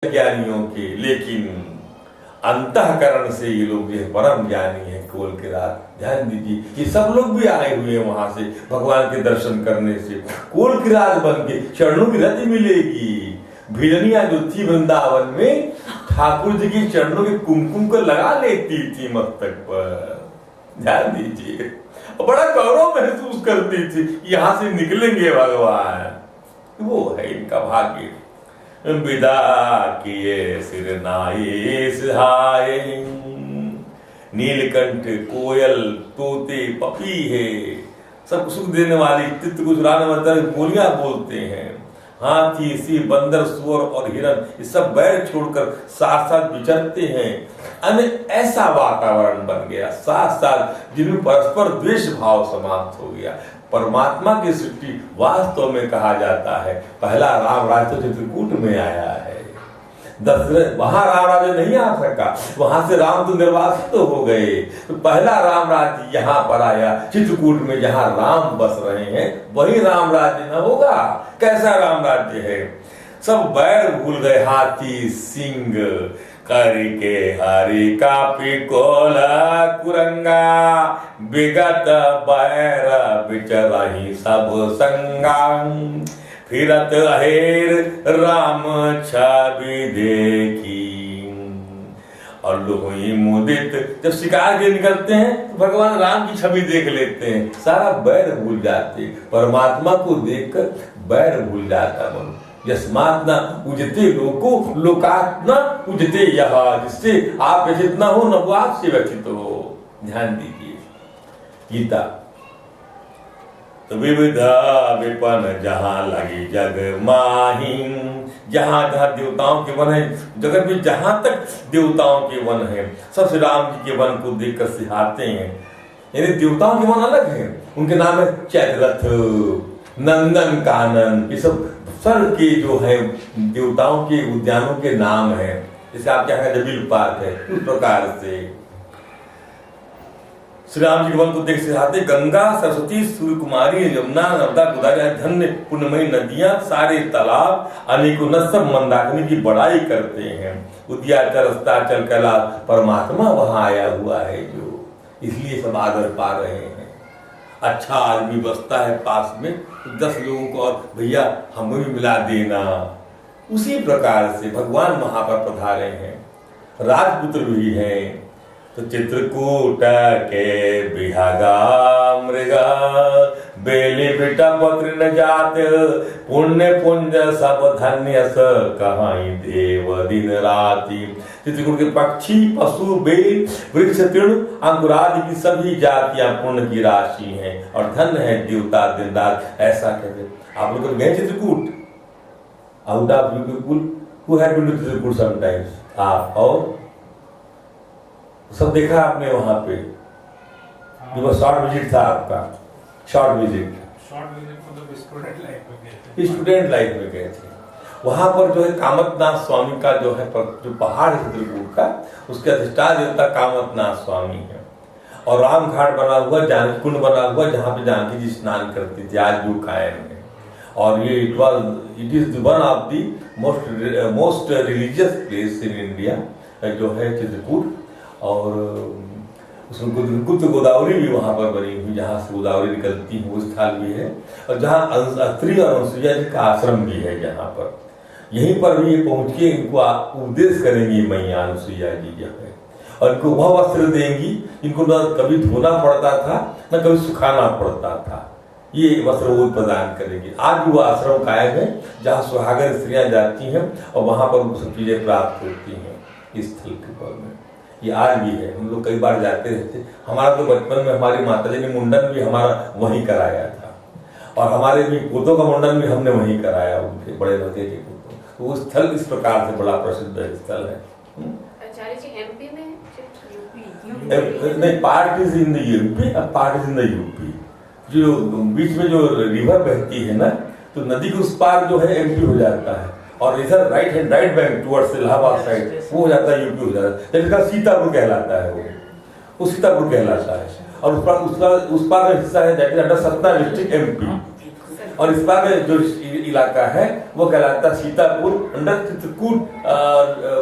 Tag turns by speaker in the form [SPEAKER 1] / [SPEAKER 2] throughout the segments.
[SPEAKER 1] ज्ञानियों के, लेकिन अंतःकरण से ये लोग जो परम ज्ञानी है कोल के रात। ध्यान दीजिए, ये सब लोग भी आए हुए हैं वहां से भगवान के दर्शन करने से। कोल की रात बन के चरणों की रति मिलेगी। भिड़निया जो थी वृंदावन में, ठाकुर जी के चरणों के कुमकुम को लगा लेती थी मस्तक पर। ध्यान दीजिए, बड़ा गौरव महसूस करती थी, यहाँ से निकलेंगे भगवान। वो है इनका भाग्य। विदा किए सिर नाये सिहाए, नीलकंठ कोयल तोते पपीहे, सब सुख देने वाली चित्त को चुराने वाली बोलियां बोलते हैं। हाथी सी बंदर सुअर और हिरन ये सब बैर छोड़कर साथ साथ विचरते हैं। ऐसा वातावरण बन गया, साथ साथ जिनमें परस्पर द्वेष भाव समाप्त हो गया। परमात्मा की सृष्टि वास्तव में कहा जाता है पहला राम राज्य तो चित्रकूट में आया है। दशरथ वहां राम राज्य नहीं आ सका, वहां से राम तो निर्वासित तो हो गए। तो पहला राम राज्य यहाँ पर आया चित्रकूट में, जहाँ राम बस रहे हैं वही राम राज्य न होगा। कैसा राम राज्य है? सब बैर भूल गए, हाथी सिंह करके हरि का पिकोला कुरंगा, विगत बैर बिचरही सब संगा, फिरत अहेर राम छवि देखी। और लोग मुदित जब शिकार के निकलते हैं तो भगवान राम की छवि देख लेते हैं, सारा बैर भूल जाते। परमात्मा को देखकर बैर भूल जाता मन। यस्मात् न उजते लोको लोकात् न उजते यह, जिससे आप व्यथित न हो न वो आपसे व्यथित हो। ध्यान दीजिए, गीता तो विविधा विपन जहां लगी जग माही, जहां जहां देवताओं के वन है जगत में, जहां तक देवताओं के वन है सब श्री राम जी के वन को देखकर सिहाते हैं। यानी देवताओं के वन अलग है, उनके नाम है चैत्ररथ, नंदन कानन, ये सब सर के जो है देवताओं के उद्यानों के नाम है। जैसे आप क्या जबील पार्क है, उस प्रकार से श्री राम जी के वन को देख सिखाते। गंगा सरस्वती सूर्य कुमारी यमुना नर्मदा गोदावरी धन्य पुण्यमयी नदियां, सारे तालाब, अनेकों नद सब मंदाकिनी की बड़ाई करते हैं। उद्याचल अस्ताचल कैलाश, परमात्मा वहां आया हुआ है जो, इसलिए सब आदर पा रहे हैं। अच्छा आदमी बसता है पास में तो 10 लोगों को और भैया हमें भी मिला देना। उसी प्रकार से भगवान वहां पर पधारे हैं, राजपुत्र भी हैं। तो चित्रकूट के बिहागा मृगा, बेली बेटा पत्र न जात, पुण्य पुंज सब धन्य स कहाई देव दिन राति। चित्रकूट के पक्षी पशु बेल वृक्ष तृण अंकुरादि की सभी जातियां पुण्य की राशि हैं और धन्य है देवता दिन रात। ऐसा कहते। आप लोग गए Chitrakoot? Out of you people who have been to Chitrakoot sometimes, आप और सब देखा आपने वहां पे? जो शॉर्ट विजिट था आपका, शॉर्ट विजिट मतलब स्टूडेंट लाइफ में गए थे। वहां पर जो है कामतनाथ स्वामी का जो है जो पहाड़ है चित्रकूट का, उसके अधिष्ठान देवता कामतनाथ स्वामी है। और राम घाट बना हुआ, जानकी कुंड बना हुआ, जहाँ पे जानकी जी स्नान करती थी, आज भी कायम है। और ये it is one of the most religious place in India जो है चित्रकूट। और उसमें गुप्त गोदावरी भी वहां पर बनी हुई, जहाँ से गोदावरी निकलती है वो स्थल भी है। और जहाँ अत्रि और अनुसुईया जी का आश्रम भी है, जहाँ पर यहीं पर भी ये पहुंच के इनको उपदेश करेंगी मैया अनुसुईया जी जो है। और इनको वह वस्त्र देंगी, इनको न कभी धोना पड़ता था न कभी सुखाना पड़ता था, ये वस्त्र वो प्रदान करेंगे। आज भी वो आश्रम कायम है जहाँ सुहागन स्त्रियां जाती हैं और वहां पर उनको सब चीजें प्राप्त होती हैं इस स्थल के ऊपर में। ये आज भी है, हम लोग कई बार जाते रहते। हमारा तो बचपन में हमारी माता जी ने मुंडन भी हमारा वहीं कराया था, और हमारे भी पोतों का मुंडन भी हमने वहीं कराया, उनके बड़े भतीजे को। तो वो स्थल इस प्रकार से बड़ा प्रसिद्ध स्थल है।
[SPEAKER 2] आचार्य जी एमपी में,
[SPEAKER 1] नहीं, part is in the UP, part is in the UP. जो बीच में जो रिवर बहती है ना, तो नदी के उस पार जो है एमपी हो जाता है, और इधर right bank towards Allahabad side वो हो जाता है यूपी हो जाता है। जिसका सीतापुर कहलाता है, वो सीतापुर कहलाता है। और उस पार का हिस्सा है that is under Satna district MP. और इस बार जो इलाका है वो कहलाता सीतापुर अंडर चित्रकूट,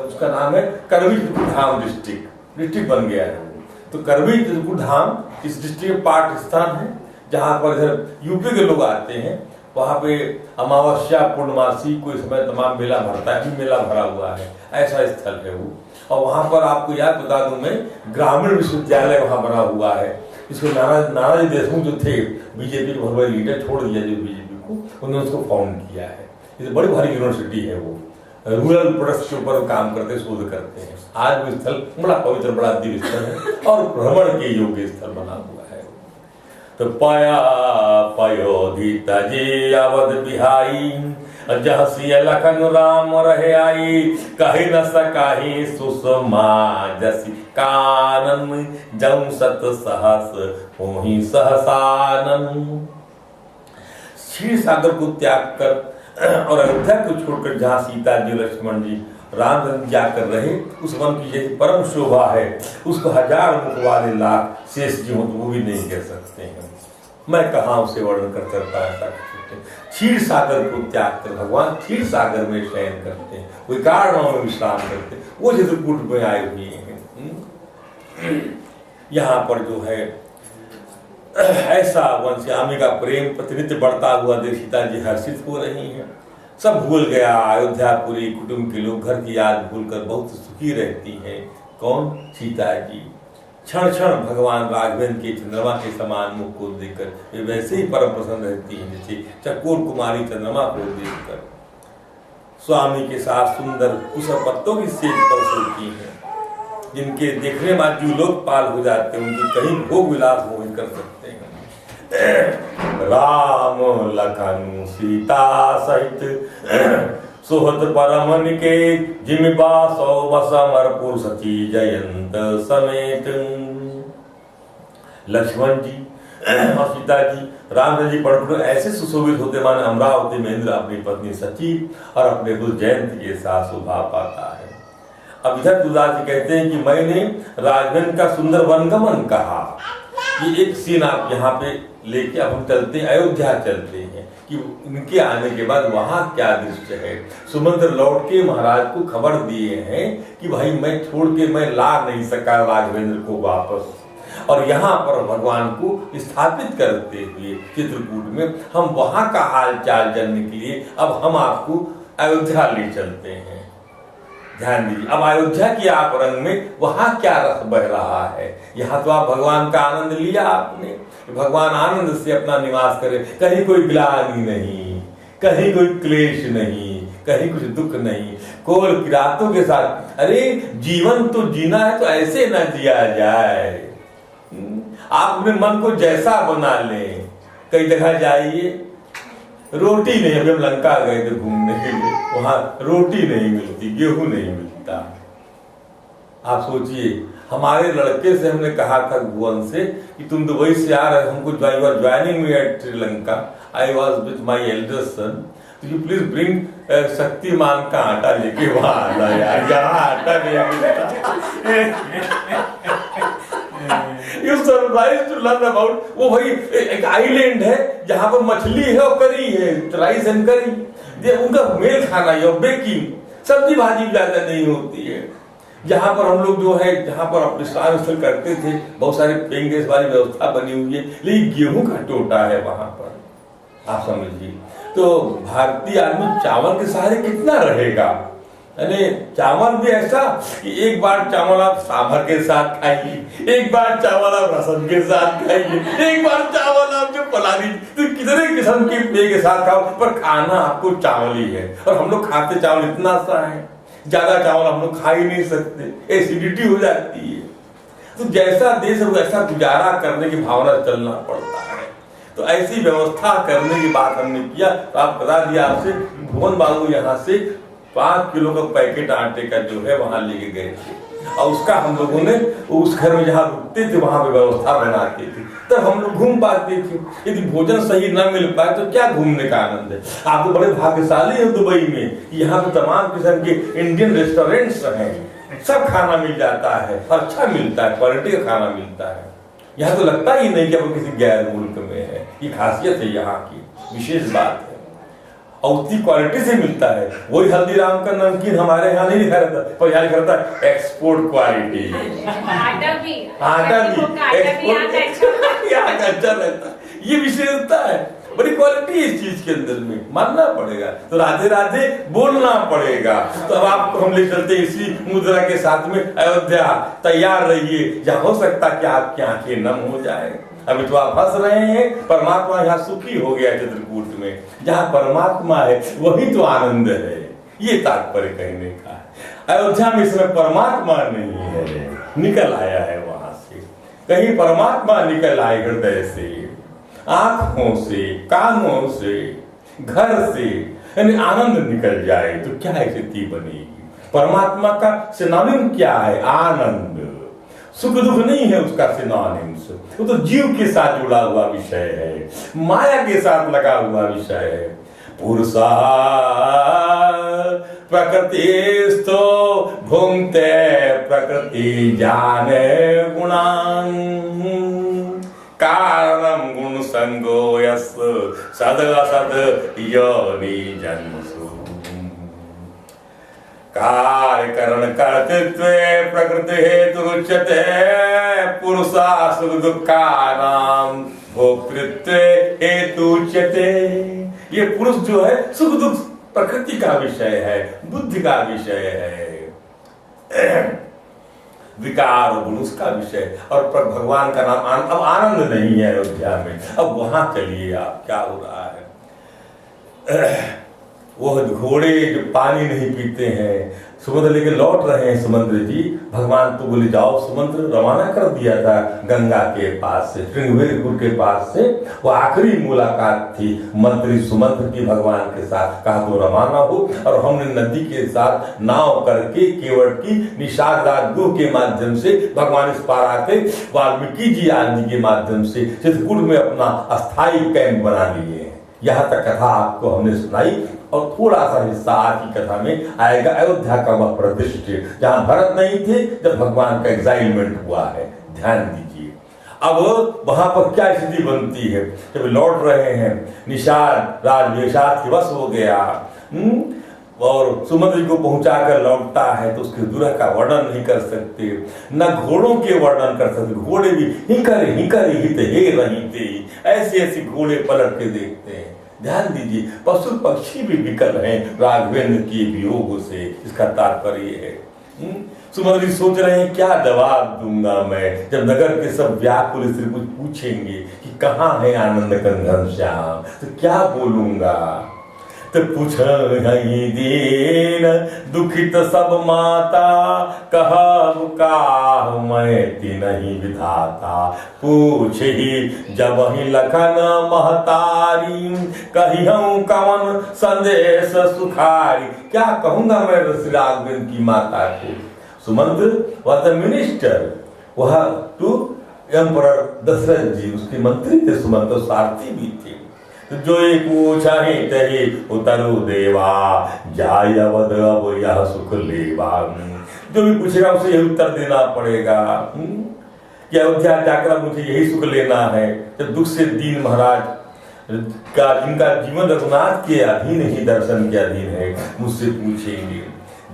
[SPEAKER 1] उसका नाम है करवी चित्रकूट धाम डिस्ट्रिक्ट बन गया है। तो करवी चित्रकूट धाम इस डिस्ट्रिक्ट में पार्ट स्थान है जहाँ पर इधर यूपी के लोग आते हैं। वहाँ पे अमावस्या पूर्णमासी कोई समय तमाम मेला भरता है, मेला भरा हुआ है, ऐसा स्थल है वो। और वहाँ पर आपको याद बता दूं मैं, ग्रामीण विश्वविद्यालय वहाँ बना हुआ है। इसको नानाजी देशमुख जो थे बीजेपी के बहुत बड़े लीडर, छोड़ दिया जो बीजेपी को, उन्होंने उसको फाउंड किया है। ये बड़ी भारी यूनिवर्सिटी है वो, रूरल प्रोडक्ट्स के ऊपर काम करते, शोध करते हैं। आज वो स्थल बड़ा पवित्र, बड़ा दिव्य स्थल है और भ्रमण के योग्य स्थल बना हुआ है। तो पाया पयोधित जे अवध बिहाई, जह सिय लखन राम रहे आई, कही न सकाही सुषमा जसी कानन, जम सत सहस होहि सहसानन। क्षीर सागर को त्याग कर और अयोध्या को छोड़कर जहाँ सीता जी लक्ष्मण जी राम जाकर रहे, उस वन की जैसी परम शोभा है, उसको हजार मुख वाले लाख शेष जी हो तो वो भी नहीं कह सकते हैं। मैं कहाँ उसे वर्णन कर सकता है। क्षीर सागर को त्याग कर भगवान क्षीर सागर में शयन करते हैं, कोई कारणों में विश्राम करते हैं, वो चित्रकूट में आए हुए हैं। यहाँ पर जो है ऐसा वंश्यामी का प्रेम प्रतिनित्य बढ़ता हुआ देख सीता जी हर्षित हो रही हैं। सब भूल गया अयोध्यापुरी कुटुंब के लोग, घर की याद भूलकर बहुत सुखी रहती हैं। कौन? सीता जी। क्षण क्षण भगवान राघवेंद्र के चंद्रमा के समान मुख को देखकर वे वैसे ही परम प्रसन्न रहती हैं जैसे चकोर कुमारी चंद्रमा को देखकर। स्वामी के साथ सुंदर कुशल पत्तों की सेज पर सोती हैं, जिनके देखने बाद जो लोग पाल हो जाते हैं, उनकी कहीं भोग विलास मोहित कर सकते हैं। राम लखन सीता सहित सोहत परमन के, जिम बासो बसमरपुर सची जयंत समेत। लक्ष्मण जी और सीता जी, राम जी पढ़ ऐसे सुशोभित होते माने अमरावती में इंद्र अपनी पत्नी सची और अपने पुत्र जयंत के साथ शोभा पाता है। अब इधर तुलसीदास जी कहते हैं कि मैंने राघवेंद्र का सुंदर वनगमन कहा। ये एक सीन आप यहाँ पे लेके अब हम चलते हैं, अयोध्या चलते हैं कि उनके आने के बाद वहां क्या दृश्य है। सुमंत्र लौट के महाराज को खबर दिए हैं कि भाई मैं छोड़ के मैं ला नहीं सका राघवेंद्र को वापस, और यहाँ पर भगवान को स्थापित करते हुए चित्रकूट में हम वहां का हाल चाल जानने के लिए अब हम आपको अयोध्या ले चलते हैं। ध्यान दीजिए, अब अयोध्या की आप रंग में वहां क्या रस बह रहा है। यहाँ तो आप भगवान का आनंद लिया आपने, भगवान आनंद से अपना निवास करे, कहीं कोई ग्लानि नहीं, कहीं कोई क्लेश नहीं, कहीं कुछ दुख नहीं, कोल किरातों के साथ। अरे जीवन तो जीना है तो ऐसे ना जिया जाए। आप अपने मन को जैसा बना लें। कई जगह जाइए, रोटी नहीं, अभी हम लंका गए थे घूमने के लिए, वहां रोटी नहीं मिलती, गेहूं नहीं मिलता। आप सोचिए, हमारे लड़के से हमने कहा था भुवन से कि तुम दुबई से आ रहे, हमको joining me at Sri Lanka, I was with my elder son, you please bring Shaktimaan का आटा लेके वहां आना यार, यहाँ आटा नहीं मिलता। You surprised to learn about, वो भाई एक आइलैंड है जहाँ पर मछली है और करी है, राइस एंड करी, उनका मेल खाना है और बेकिंग, सब्जी भाजी ज्यादा नहीं होती है। जहाँ पर हम लोग जो है, जहाँ पर अपने विश्राम स्थल करते थे, बहुत सारे पेइंग गेस्ट वाली व्यवस्था बनी हुई है, लेकिन गेहूं का टोटा है वहां पर, आप समझिए। तो भारतीय आदमी चावल के सहारे कितना रहेगा। यानी चावल भी ऐसा कि एक बार चावल आप सांभर के साथ खाइए, एक बार चावल आप रसम के साथ खाइए, एक बार चावल आप जो पलानी, तो कितने किस्म के पेय के साथ खाओ, पर खाना आपको चावल ही है। और हम लोग खाते चावल इतना सा है, ज्यादा चावल हम लोग खा ही नहीं सकते, एसिडिटी हो जाती है। तो जैसा देश है वैसा गुजारा करने की भावना चलना पड़ता है। तो ऐसी व्यवस्था करने की बात हमने किया। तो आप बता दिया आपसे, भुवन बाबू यहाँ से 5 किलो का पैकेट आटे का जो है वहां लेके गए थे, और उसका हम लोगों ने उस घर में जहाँ रुकते थे वहां पे व्यवस्था बनाते थे, तब हम लोग घूम पाते थे। यदि भोजन सही न मिल पाए तो क्या घूमने का आनंद है। आप तो बड़े भाग्यशाली हैं दुबई में, यहाँ पे तमाम किस्म के इंडियन रेस्टोरेंट्स हैं, सब खाना मिल जाता है, अच्छा मिलता है, क्वालिटी का खाना मिलता है। यहाँ तो लगता ही नहीं कि अब किसी गैर मुल्क में है, ये खासियत है यहाँ की। विशेष बात है और उतनी क्वालिटी से मिलता है। वही हल्दीराम का नमकीन हमारे यहाँ नहीं लिखा रहता, पर यहाँ लिखा रहता है एक्सपोर्ट क्वालिटी।
[SPEAKER 2] आटा भी
[SPEAKER 1] अच्छा रहता है, ये विशेषता है, बड़ी क्वालिटी है इस चीज के अंदर में, मानना पड़ेगा। तो राधे राधे बोलना पड़ेगा। तो अब आपको हम ले चलते इसी मुद्रा के साथ में अयोध्या। तैयार रहिए, जहाँ हो सकता कि आपकी आंखें नम हो जाए। अभी तो आप हंस रहे हैं, परमात्मा यहाँ सुखी हो गया चित्रकूट में। जहाँ परमात्मा है वही तो आनंद है, ये तात्पर्य कहने का है। अयोध्या में इसमें परमात्मा नहीं है, निकल आया है वहां से। कहीं परमात्मा निकल आए हृदय से, आंखों से, कानों से, घर से, यानी आनंद निकल जाए तो क्या स्थिति बनेगी। परमात्मा का सिनोनिम क्या है? आनंद। सुख दुख नहीं है उसका सिनोनिम्स, वो तो जीव के साथ जुड़ा हुआ विषय है, माया के साथ लगा हुआ विषय है। पुरुषा प्रकृतिस्थो भुंक्ते प्रकृति जाने गुणान कारणम गुण संगो यस सद असद योनि जन्मसु कार्य करण कर्तृत्व प्रकृति हेतु उच्यते पुरुषा सुख दुःखानां भोक्तृत्व हेतु उच्यते। ये पुरुष जो है सुख दुख प्रकृति का विषय है, बुद्धि का विषय है, विकार और गुण उसका विषय। और भगवान का नाम अब आनंद नहीं है अयोध्या में। अब वहां चलिए आप, क्या हो रहा है। वो घोड़े जो पानी नहीं पीते हैं, समुद्र लेके लौट रहे हैं सुमंत्र जी। भगवान तो बोले जाओ, सुमंत्र रवाना कर दिया था गंगा के पास से, श्रृंगवेरपुर के पास से। वो आखिरी मुलाकात थी मंत्री सुमंत्र की भगवान के साथ। कहा तो रवाना हो, और हमने नदी के साथ नाव करके केवट की निषाद राजगुरु के माध्यम से भगवान इस पार आके वाल्मीकि जी आदि के माध्यम से चित्रकूट में अपना अस्थायी कैंप बना लिए। यहाँ तक कथा आपको हमने सुनाई, और थोड़ा सा हिस्सा आज की कथा में आएगा अयोध्या का वह प्रतिष्ठित, जहां भरत नहीं थे जब भगवान का एग्जाइलमेंट हुआ है। ध्यान दीजिए, अब वहां पर क्या स्थिति बनती है। जब लौट रहे हैं, निषाद राजवेशाद के वश हो गया, और सुमंत्र को पहुंचाकर लौटता है, तो उसके दुरह का वर्णन नहीं कर सकते, न घोड़ों के वर्णन कर सकते। घोड़े भी हिकर हिकर हित हे रहीते, ऐसे ऐसे घोड़े पलट के देखते हैं। ध्यान दीजिए, पशु पक्षी भी विकल हैं राघवेंद्र के वियोग से, इसका तात्पर्य है। सुमंत्री सोच रहे हैं क्या जवाब दूंगा मैं, जब नगर के सब व्याकुल से कुछ पूछेंगे कि कहाँ है आनंद कंगन श्याम, तो क्या बोलूंगा। तो पूछ दीन दुखित सब माता, कहब काह मैं तिनहि विधाता। पूछ ही जब ही लखन महतारी, कहिहूँ कवन संदेश सुखारी। क्या कहूंगा मैं राघवेंद्र की माता को। सुमंत्र वह द मिनिस्टर, वह टू एम्परर दशरथ जी, उसके मंत्री थे सुमंत्र, सारथी भी थे। जो पूछा ही तही उतरु देवा, जाय अवध अब यह सुख लेवा। जो भी पूछेगा उसे यही उत्तर देना पड़ेगा कि अयोध्या जाकर मुझे यही सुख लेना है। जब दुख से दीन महाराज का, जिनका जीवन रघुनाथ के अधीन ही दर्शन के अधीन है, मुझसे पूछेंगे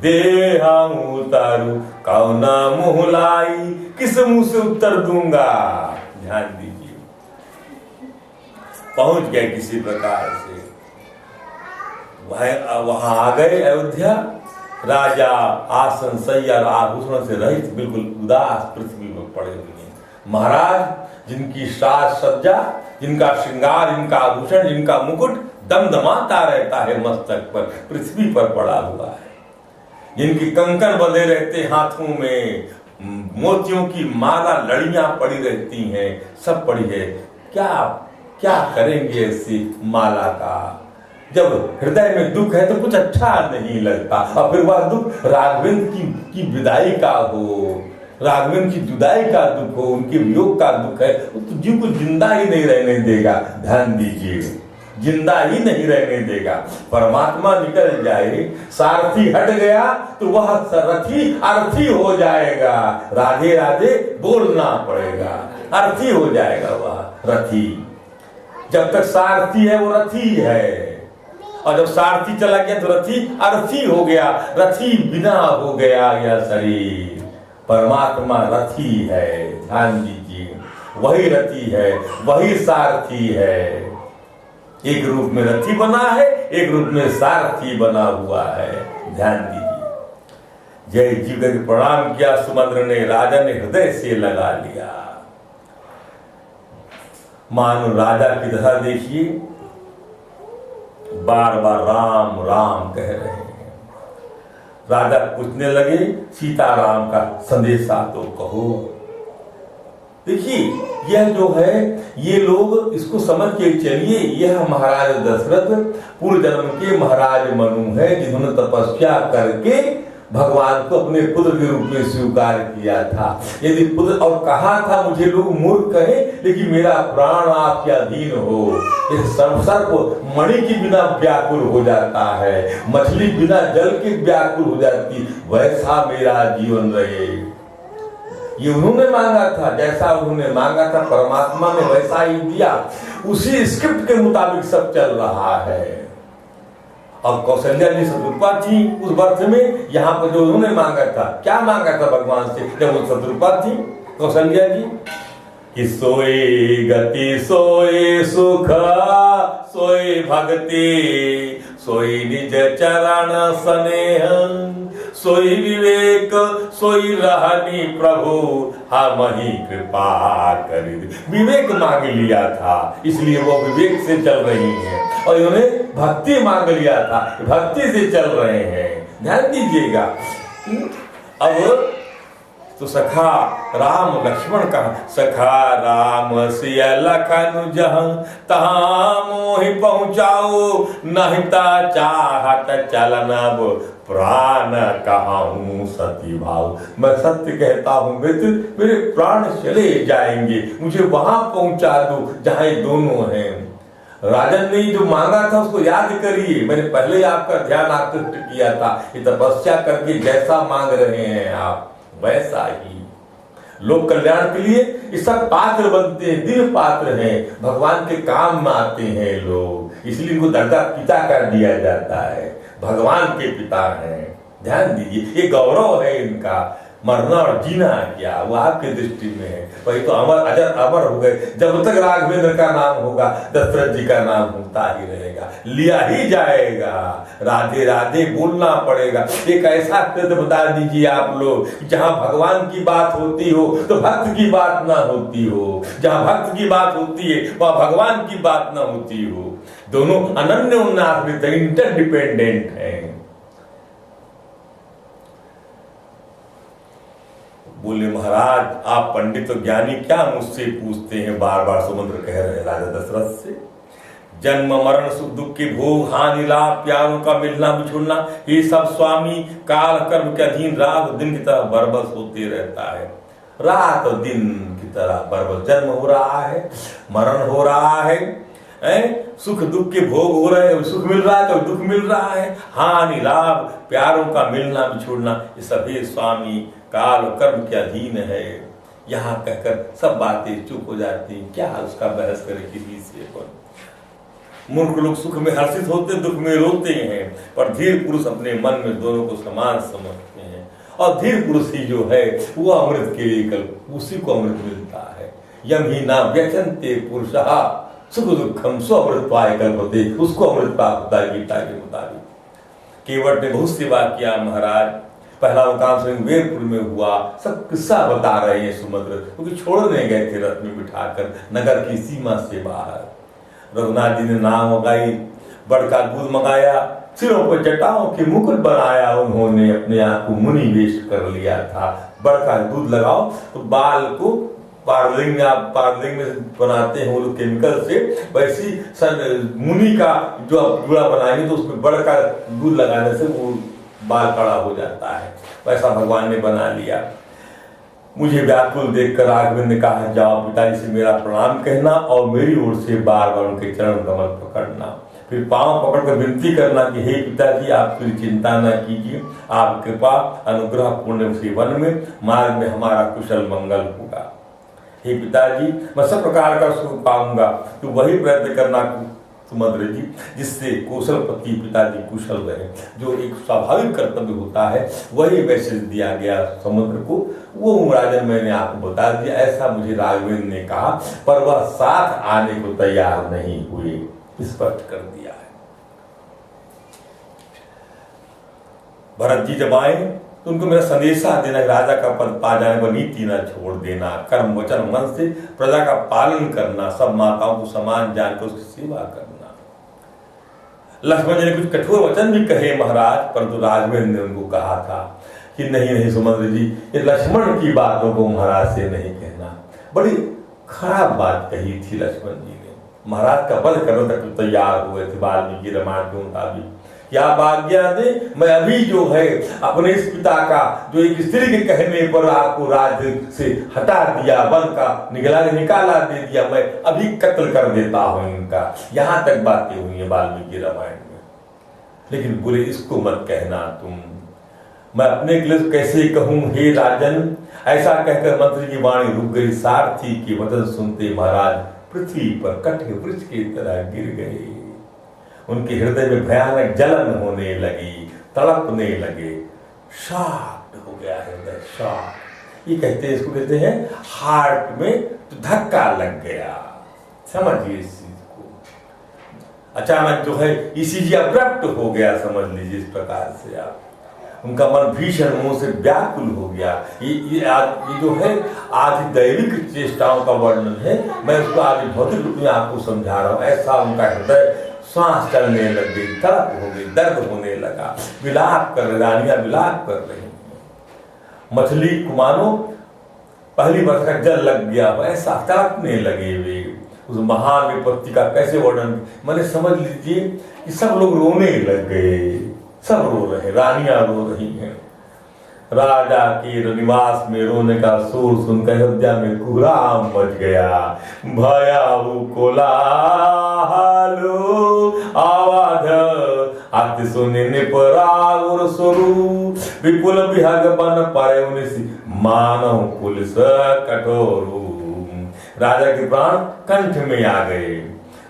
[SPEAKER 1] देहा उतारू कौन मुँह लाई, किस मुंह से उत्तर दूंगा। ध्यान दीजिए, पहुंच गए किसी प्रकार से, वहां आ गए अयोध्या। राजा आसन सैया आभूषण से रहित, बिल्कुल उदास पृथ्वी में पड़े हुए हैं। महाराज जिनकी साज सज्जा, जिनका श्रृंगार, जिनका आभूषण, जिनका मुकुट दमदमाता रहता है मस्तक पर, पृथ्वी पर पड़ा हुआ है। जिनकी कंकन बंधे रहते हाथों में, मोतियों की माला लड़ियां पड़ी रहती हैं, सब पड़ी है। क्या करेंगे ऐसी माला का। जब हृदय में दुख है तो कुछ अच्छा नहीं लगता, और फिर वह दुख राघवेंद्र की विदाई का हो, राघवेंद्र की जुदाई का दुख हो, उनके वियोग का दुख है, तो जीव को जिंदा ही नहीं रहने देगा। ध्यान दीजिए, जिंदा ही नहीं रहने देगा। परमात्मा निकल जाए, सारथी हट गया, तो वह रथी अर्थी हो जाएगा। राधे राधे बोलना पड़ेगा, अर्थी हो जाएगा वह रथी। जब तक सारथी है वो रथी है, और जब सारथी चला गया तो रथी अरथी हो गया, रथी बिना हो गया यह शरीर। परमात्मा रथी है, ध्यान दीजिए, वही रथी है, वही सारथी है। एक रूप में रथी बना है, एक रूप में सारथी बना हुआ है, ध्यान दीजिए। जय जीव के प्रणाम किया सुमंद्र ने, राजा ने हृदय से लगा लिया। मानो राजा की दशा देखिए, बार बार राम राम कह रहे हैं। राजा पूछने लगे सीताराम का संदेशा तो कहो। देखिए यह जो है, ये लोग इसको समझ के चलिए, यह महाराज दशरथ पूर्व जन्म के महाराज मनु है, जिन्होंने तपस्या करके भगवान को अपने पुत्र के रूप में स्वीकार किया था। यदि पुत्र, और कहा था मुझे लोग मूर्ख कहें, लेकिन मेरा प्राण आपके अधीन हो। इस सर्प मणि के बिना व्याकुल हो जाता है, मछली बिना जल के व्याकुल हो जाती, वैसा मेरा जीवन रहे। ये उन्होंने मांगा था, जैसा उन्होंने मांगा था परमात्मा ने वैसा ही दिया। उसी स्क्रिप्ट के मुताबिक सब चल रहा है। और कौशल्या जी शत्रुपा थी उस वर्ष में, यहाँ पर जो उन्होंने मांगा था, क्या मांगा था भगवान से जब वो शत्रुपा थी कौशल्या जी, कि सोए गति सोए सुख सोए भक्ति सोई निज चरण स्नेह सोई विवेक सोई रहनी प्रभु हमहि कृपा करी। विवेक मांग लिया था, इसलिए वो विवेक से चल रही हैं, और इन्होंने भक्ति मांग लिया था, भक्ति से चल रहे हैं। ध्यान दीजिएगा। अब तो सखा राम लक्ष्मण का, सखा राम सिया लखन जहाँ तहाँ मोहि पहुँचाओ, नहिता चाहत चलन अब प्राण कहाऊं सती भाव। मैं सत्य कहता हूँ मित्र, मेरे प्राण चले जाएंगे, मुझे वहां पहुंचा दो जहाँ ये दोनों हैं। राजन ने जो मांगा था उसको याद करिए, मैंने पहले आपका ध्यान आकृष्ट किया था कि तपस्या करके जैसा मांग रहे हैं आप वैसा ही लोक कल्याण के लिए ये सब पात्र बनते हैं, दिव्य पात्र हैं, भगवान के काम में आते हैं लोग, इसलिए इनको दर्जा पिता कर दिया जाता है, भगवान के पिता हैं। ध्यान दीजिए, ये गौरव है इनका। मरना और जीना क्या वो आपके दृष्टि में है, वही तो अमर अजर अमर हो गए। जब तक राघवेंद्र का नाम होगा, दशरथ जी का नाम होता ही रहेगा, लिया ही जाएगा। राधे राधे बोलना पड़ेगा। एक ऐसा कृत बता दीजिए आप लोग, जहाँ भगवान की बात होती हो तो भक्त की बात ना होती हो, जहाँ भक्त की बात होती है वहाँ भगवान की बात ना होती हो। दोनों अनन्य उन्नाश्रित इंटरडिपेंडेंट है। बोले महाराज आप पंडित और ज्ञानी क्या मुझसे पूछते हैं, बार बार सुमंत्र कह रहे हैं राजा दशरथ से। जन्म मरण सुख दुख के भोग हानि लाभ प्यारों का मिलना बिछुड़ना, ये सब स्वामी काल कर्म के अधीन रात दिन की तरह बरबस होते रहता है। रात और दिन की तरह बरबस, जन्म हो रहा है, मरण हो रहा है, सुख दुख के भोग हो रहे हैं, सुख मिल रहा है तो दुख मिल रहा है, हानि लाभ प्यारों का मिलना बिछुड़ना, ये सभी स्वामी काल कर्म के अधीन है। यहाँ कहकर सब बातें चुप हो जाती, क्या उसका बहस करे किसी से। मूर्ख लोग सुख में हर्षित होते, दुख में रोते हैं, पर धीर पुरुष अपने मन में दोनों को समान समझते हैं, और धीर पुरुष ही जो है वो अमृत के लिए कल उसी को अमृत मिलता है। यम ही ना व्यचनते पुरुषा सुख दुखम सो अमृत पाए कल्पते, उसको अमृत प्राप्त होता है गीता के मुताबिक। केवट ने बहुत सेवा किया महाराज, पहला मुकाम वीरपुर में हुआ, सब किस्सा बता रहे हैं सुमंत्र, क्योंकि छोड़ने गए थे रथ में बिठाकर नगर की सीमा से बाहर। रघुनाथ जी ने नाव मंगाई, बड़का दूध मंगाया, सिरों पर जटाओं के मुकुट बनाया, उन्होंने अपने आप को मुनि वेश कर लिया था। बड़का दूध लगाओ तो बाल को पार्लिंग में बनाते हैं वो लोग केमिकल से, वैसी मुनि का जो जुड़ा बनाएंगे तो उसमें बड़का दूध लगाने से वो बाल खड़ा हो जाता है, वैसा भगवान ने बना लिया। मुझे व्याकुल देखकर राघवेंद्र ने कहा जाओ पिताजी से मेरा प्रणाम कहना और मेरी ओर से बार बार उनके चरण कमल पकड़ना, फिर पांव पकड़कर विनती करना कि हे पिताजी आप कोई चिंता न कीजिए, आप कृपा अनुग्रह पूर्ण सेवन में मार्ग में हमारा कुशल मंगल होगा। हे पिताजी, मैं सब प्रकार का सुख पाऊंगा, तो वही प्रयत्न करना सुमंत्र जी, जिससे कौशलपति पिताजी कुशल रहे। जो एक स्वाभाविक कर्तव्य होता है वही मैसेज दिया गया समुद्र को, वो राजन मैंने आपको बता दिया। ऐसा मुझे राघवेंद्र ने कहा, पर वह साथ आने को तैयार नहीं हुए, स्पष्ट कर दिया है। भरत जी जब आए तो उनको मेरा संदेशा देना, राजा का पद पा जाने पर नीति न छोड़ देना, कर्म वचन मन से प्रजा का पालन करना, सब माताओं को समान जानकर उसकी सेवा करना। लक्ष्मण जी ने कुछ कठोर वचन भी कहे महाराज, परंतु राघवेंद्र ने उनको कहा था कि नहीं सुमंत्र जी, ये लक्ष्मण की बातों को महाराज से नहीं कहना। बड़ी खराब बात कही थी लक्ष्मण जी ने। महाराज का वध करने तक तो तैयार हुए थे वाल्मीकि रामायण के मुताबिक। क्या आज्ञा दे, मैं अभी जो है अपने इस पिता का, जो एक स्त्री के कहने पर आपको राज्य से हटा दिया, वन का निकाला दे दिया, मैं अभी कत्ल कर देता हूं इनका। यहां तक बातें हुई है वाल्मीकि रामायण में। लेकिन बोले इसको मत कहना तुम, मैं अपने के लिए कैसे कहूं हे राजन। ऐसा कहकर मंत्री की वाणी रुक गई। सारथी के वचन सुनते महाराज पृथ्वी पर कटे वृक्ष की तरह गिर गए। उनके हृदय में भयानक जलन होने लगी, तड़पने लगे, शॉक हो गया हृदय, शॉक। ये कहते हैं, इसको कहते हैं हार्ट में तो धक्का लग गया। समझिए इस चीज को, अचानक जो है ईसीजी अब्रप्ट हो गया, समझ लीजिए इस प्रकार से आप। उनका मन भीषण मोह से व्याकुल हो गया। ये जो है आज दैविक चेष्टाओं का वर्णन है, मैं उसको आज भौतिक रूप में आपको समझा रहा हूं। ऐसा उनका हृदय, सांस चलने लग गई, तड़प हो गई, दर्द होने लगा, विलाप कर रही, रानियां विलाप कर रही। मछली को मानो पहली वर्ष का जल लग गया, ऐसा तड़पने लगे वे। उस महान विपत्ति का कैसे वर्णन, मैंने समझ लीजिए कि सब लोग रोने लग गए, सब रो रहे, रानियां रो रही हैं। राजा के निवास में रोने का शोर सुनकर अयोध्या में कोहराम मच गया। भयावह कोलाहल आवाज आते सुनने पर और स्वरूप विपुल विहग बन पाए उन्हें मानव पुलिस कठोर। राजा के प्राण कंठ में आ गए,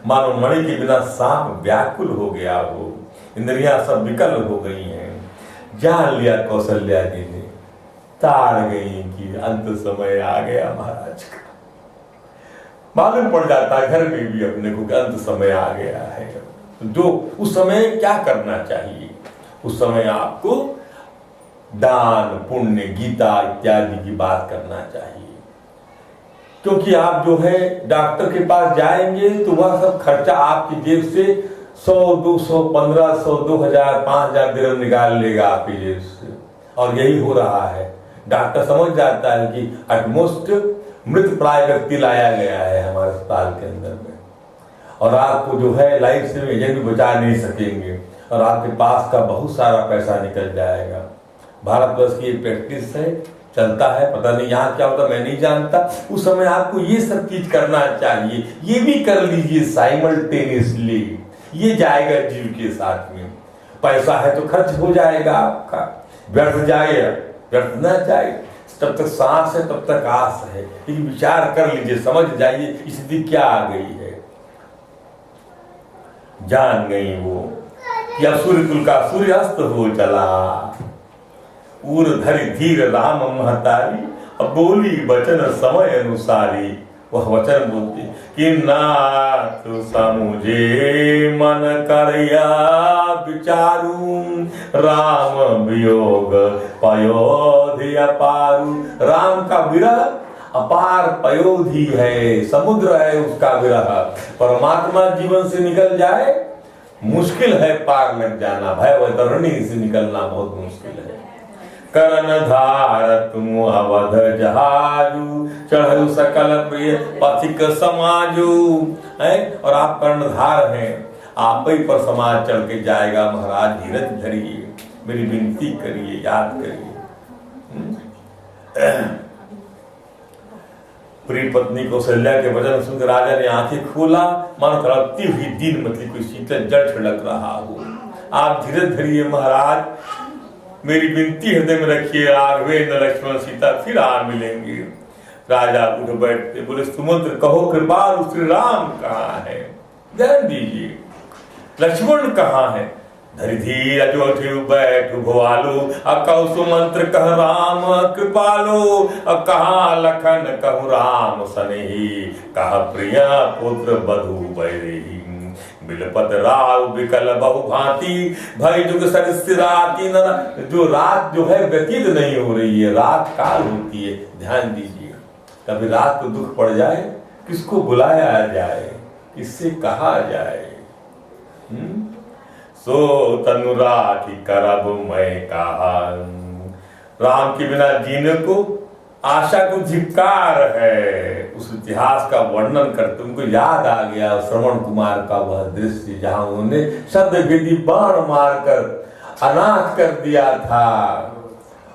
[SPEAKER 1] मानो मणि के बिना सांप व्याकुल हो गया हो। इंद्रियां सब विकल हो गई हैं। जान लिया कौशल्या जी ने, ताड़ गई कि अंत समय आ गया महाराज का। मालूम पड़ जाता है घर में भी अपने को कि अंत समय आ गया है। जो उस समय क्या करना चाहिए, उस समय आपको दान पुण्य गीता इत्यादि की बात करना चाहिए। क्योंकि आप जो है डॉक्टर के पास जाएंगे तो वह सब खर्चा आपकी जेब से 100, 200, 1500, 2000, 5000 दिरहम निकाल लेगा आपकी जेब से। और यही हो रहा है। डॉक्टर समझ जाता है कि एटमोस्ट मृत प्राय व्यक्ति लाया गया है हमारे अस्पताल के अंदर में, और आपको जो है लाइफ से एजेंट भी बचा नहीं सकेंगे, और आपके पास का बहुत सारा पैसा निकल जाएगा। भारतवर्ष की एक प्रैक्टिस है, चलता है, पता नहीं यहाँ क्या होता मैं नहीं जानता। उस समय आपको ये सब चीज करना चाहिए, ये भी कर लीजिए साइमल्टेनियसली, ये जाएगा जीव के साथ में। पैसा है तो खर्च हो जाएगा आपका, व्यर्थ जाएगा, व्यर्थ ना जाए। तब तक सांस है तब तक आस है, लेकिन विचार कर लीजिए, समझ जाइए स्थिति क्या आ गई है। जान गई वो कि अब सूर्य कुल का सूर्यास्त हो चला। उर धरि धीर राम महतारी, अब बोली वचन समय अनुसारी। वह वचन बोलती कि नाथ समुझे मन करया विचारू, राम वियोग पयोधि अपारू। राम का विरह अपार पयोधि है, समुद्र है उसका विरह। परमात्मा जीवन से निकल जाए मुश्किल है पार लग जाना, भय वैतरणी से निकलना बहुत मुश्किल है। करन धारत मुह अवध जहाजू, चढ़ू सकल प्रिय पथिक समाजू। और आप कर्णधार हैं, आप ही पर समाज चढ़ के जाएगा महाराज। धीरज धरिए, मेरी विनती करिए, याद करिए। प्रिय पत्नी कौशल्या के वचन सुनकर राजा ने आंखें खोला, मानो तड़पती हुई दिन मछली कोई शीतल जल छिड़क रहा हो। आप धीरज धरिए महाराज, मेरी विनती हृदय में रखिए। राघवेंद्र लक्ष्मण सीता फिर आ मिलेंगे। राजा उठ बैठते, बोले सुमंत्र कहो कृपालु श्री राम कहाँ है, ध्यान दीजिए। लक्ष्मण कहाँ है, धरि धीर अजोठि बैठ भुआलो, कहु सुमंत्र कह राम कृपालो, कहाँ लखन कहु राम सनेही, कहा प्रिया पुत्र बधु बैरेही, बिलपत राव विकल बहु भांति, भय जुग सरिस राति न, जो रात जो है व्यतीत नहीं हो रही है, रात काल होती है। ध्यान दीजिए, कभी रात को दुख पड़ जाए, किसको बुलाया जाए, किससे कहा जाए। सो तनु राखी करब मैं कहा, राम के बिना जीने को आशा को धिक्कार है। उस इतिहास का वर्णन करते उनको याद आ गया श्रवण कुमार का वह दृश्य जहां उन्होंने शब्द विधि बाण मारकर अनाथ कर दिया था।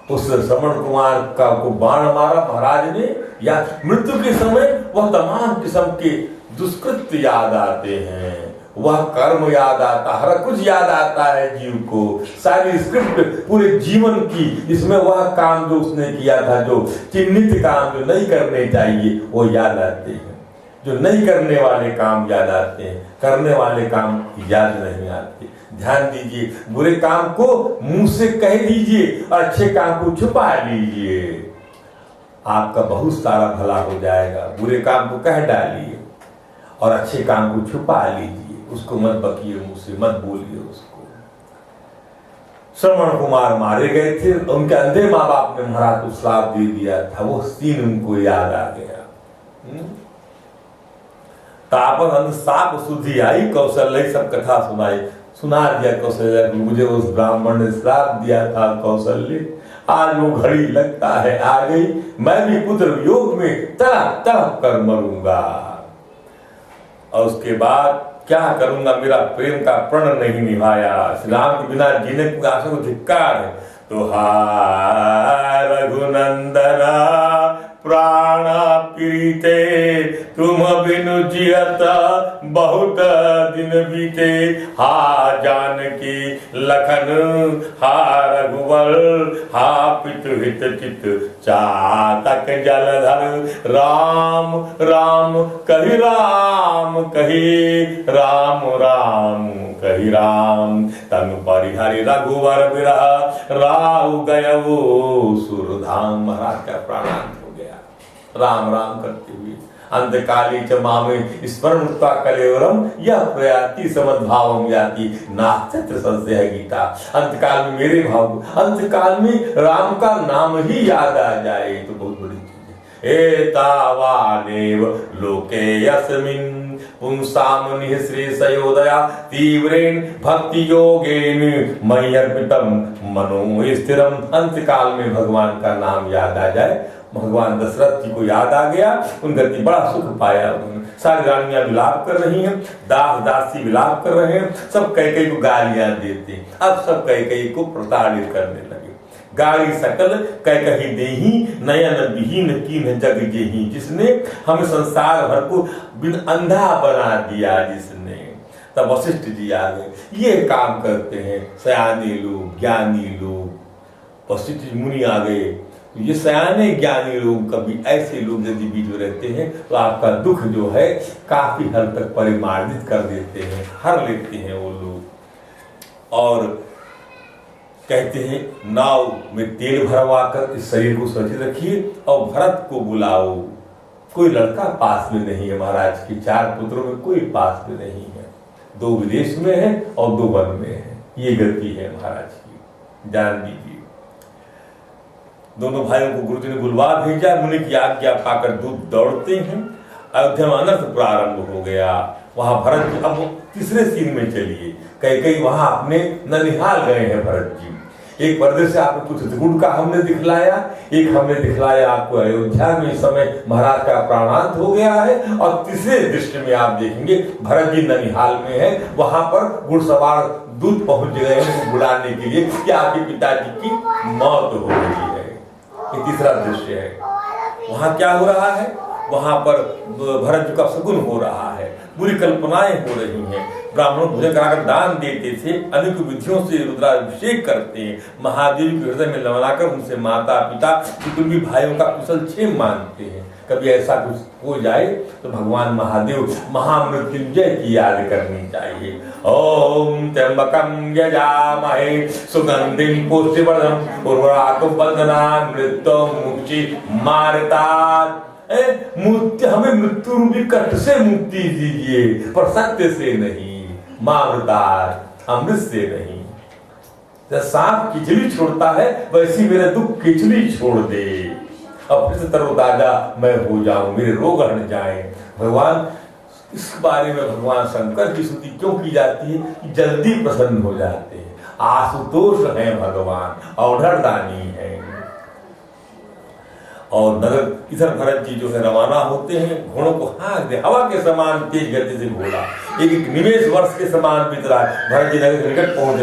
[SPEAKER 1] उस श्रवण कुमार का को बाण मारा महाराज ने, या मृत्यु के समय वह तमाम किस्म के दुष्कृत्य याद आते हैं, वह कर्म याद आता, हर कुछ याद आता है जीव को, सारी स्क्रिप्ट पूरे जीवन की, इसमें वह काम जो उसने किया था, जो चिन्हित काम जो नहीं करने चाहिए वो याद आते हैं, जो नहीं करने वाले काम याद आते हैं, करने वाले काम याद नहीं आते। ध्यान दीजिए, बुरे काम को मुंह से कह दीजिए और अच्छे काम को छुपा लीजिए, आपका बहुत सारा भला हो जाएगा। बुरे काम को कह डालिए और अच्छे काम को छुपा लीजिए, उसको मत बकिए, मुंह से मत बोलिए उसको। श्रवण कुमार मारे गए थे, उनके अंधे माँ बाप ने महाराज को श्राप दे दिया था, वो सीन उनको याद आ गया। तापन अंध साप शुद्धि आई, कौशल्य सब कथा सुनाई, सुना दिया कौशल्य, मुझे उस ब्राह्मण ने श्राप दिया था कौशल्य, आज वो घड़ी लगता है आ गई, मैं भी पुत्र योग में तड़प तड़प कर मरूंगा, और उसके बाद क्या करूंगा, मेरा प्रेम का प्रण नहीं निभाया, श्री राम के बिना जीने की आशा को धिक्कार है। तो हा रघुनंदना प्राण प्रीते, तुम बिनु जियत बहुत दिन बीते, हा जानकी लखन हा रघुवर, हा पितु हित चित चातक जलधर, राम राम कहि राम कहि, राम राम कहि राम, तनु परिहरि रघुवर विरह, राहु गयऊ सुरधाम। महाराज का प्राणांत हो गया राम राम करते हुए। अंतकाली च मामे स्मरण मुक्ता कलेवरम, यह प्रयाति समद्भावम याति, नास्त्र संशय गीता। अंतकाल में मेरे भाव, अंतकाल में राम का नाम ही याद आ जाए तो बहुत बड़ी चीज है। एतावानेव लोके यस्मिन् पुंसाम निःश्रेषयोदया, तीव्रेण भक्ति योगेन मयि अर्पितम मनो स्थिरम। अंतकाल में भगवान का नाम याद आ जाए, भगवान दशरथ जी को याद आ गया, उन गति बड़ा सुख पाया। सारी रानियां विलाप कर रही हैं, दास दासी विलाप कर रहे हैं, सब कैकेयी को गालियां देते हैं। अब सब कैकेयी को प्रताड़ित करने लगे। गाली सकल कैकेयी देही, नयन विहीन कीन्ह जग जेही, जिसने हमें संसार भर को बिन अंधा बना दिया जिसने। तब वशिष्ठ जी आ गए, ये काम करते हैं सयाने लोग, ज्ञानी लोग। वशिष्ठ मुनि आ गए, ये सयाने ज्ञानी लोग, कभी ऐसे लोग यदि बीच में रहते हैं तो आपका दुख जो है काफी हद तक परिमार्जित कर देते हैं, हर लेते हैं वो लोग। और कहते हैं नाव में तेल भरवा कर इस शरीर को सुरक्षित रखिए और भरत को बुलाओ। कोई लड़का पास में नहीं है महाराज के, 4 पुत्रों में कोई पास में नहीं है, 2 विदेश में है और 2 वन में है। ये गति है महाराज की, जान दीजिए। दोनों भाइयों को गुरुजी ने बुलवा भेजा, मुनि की आज्ञा पाकर दूत दौड़ते हैं। अयोध्या में अनर्थ प्रारंभ हो गया। वहां भरत जी, अब तीसरे सीन में चलिए, कई वहां अपने ननिहाल गए हैं भरत जी। एक परदेश से आपको कुछ त्रिकुट का हमने दिखलाया, एक हमने दिखलाया आपको अयोध्या में इस समय महाराज का प्राणांत हो गया है, और तीसरे दृश्य में आप देखेंगे भरत जी ननिहाल में है, वहां पर घुड़सवार दूत पहुंच गए हैं बुलाने के लिए कि आपके पिताजी की मौत हो गई है। ये तीसरा दृश्य है। वहां क्या हो रहा है, वहां पर भरत जी का शगुन हो रहा है। बुरी कल्पनाएं हो रही हैं। ब्राह्मणों भोजन कराकर दान देते थे, अनेक विधियों से रुद्राभिषेक करते हैं, महादेव के हृदय में लवलाकर उनसे माता पिता कुटुंबी भाइयों का कुशल क्षेम मांगते हैं। कभी ऐसा कुछ हो जाए तो भगवान महादेव महामृत्युंजय की याद करनी चाहिए। ओम त्र्यंबकं यजामहे सुगंधिं पुष्टिवर्धनम् उर्वारुकं बन्धनान् मृत्युमुक्षीयमामृतात्। मृत्यु, हमें मृत्यु रूपी कष्ट से मुक्ति दीजिए, पर सत्य से नहीं, मामृतात्, अमृत से नहीं। जैसे सांप खिचड़ी छोड़ता है वैसी मेरा दुख खिचड़ी छोड़ दे, अब फिर से तरोताजा मैं हो जाऊं, मेरे रोग हट जाएं। भगवान, इस बारे में भगवान शंकर की स्तुति क्यों की जाती है कि जल्दी प्रसन्न हो जाते हैं। आशुतोष हैं भगवान, औढ़रदानी है। और नगर इधर भरत जी जो है रवाना होते हैं, घोड़ों को हाँक दे, हवा के समान तेज गति से घोड़ा एक निमेष वर्ष के समान बीत रहा है। भरत जी नगर के निकट पहुंच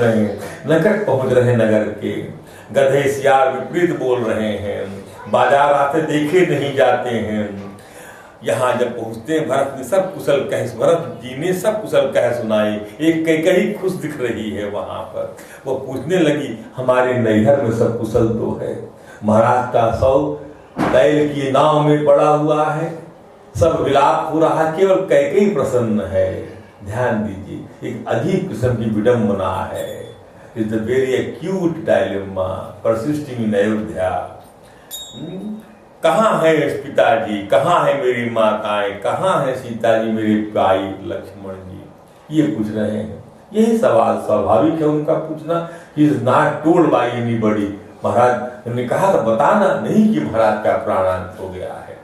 [SPEAKER 1] रहे हैं, नगर के। गधे सियार विपरीत बोल रहे हैं, बाजार आते देखे नहीं जाते हैं। यहाँ जब पहुंचते हैं भरत ने सब कुशल कह, भरत जी ने सब कुशल कह सुनाई। एक कैकेयी खुश दिख रही है वहां पर, वो पूछने लगी हमारे नैहर में सब कुशल तो है, महाराज का सौ बैल की नाव में पड़ा हुआ है, सब विलाप हो रहा, केवल कैकेयी प्रसन्न है। ध्यान दीजिए, एक अजीब किस्म की विडंबना है। It's a very acute dilemma persisting in Ayodhya. कहाँ है पिताजी, कहाँ है मेरी माताएं, कहाँ है सीता जी, मेरे भाई लक्ष्मण जी, ये पूछ रहे हैं। यही सवाल स्वाभाविक है उनका पूछना। He is not told by anybody. महाराज ने कहा था बताना नहीं कि महाराज का प्राणांत हो गया है,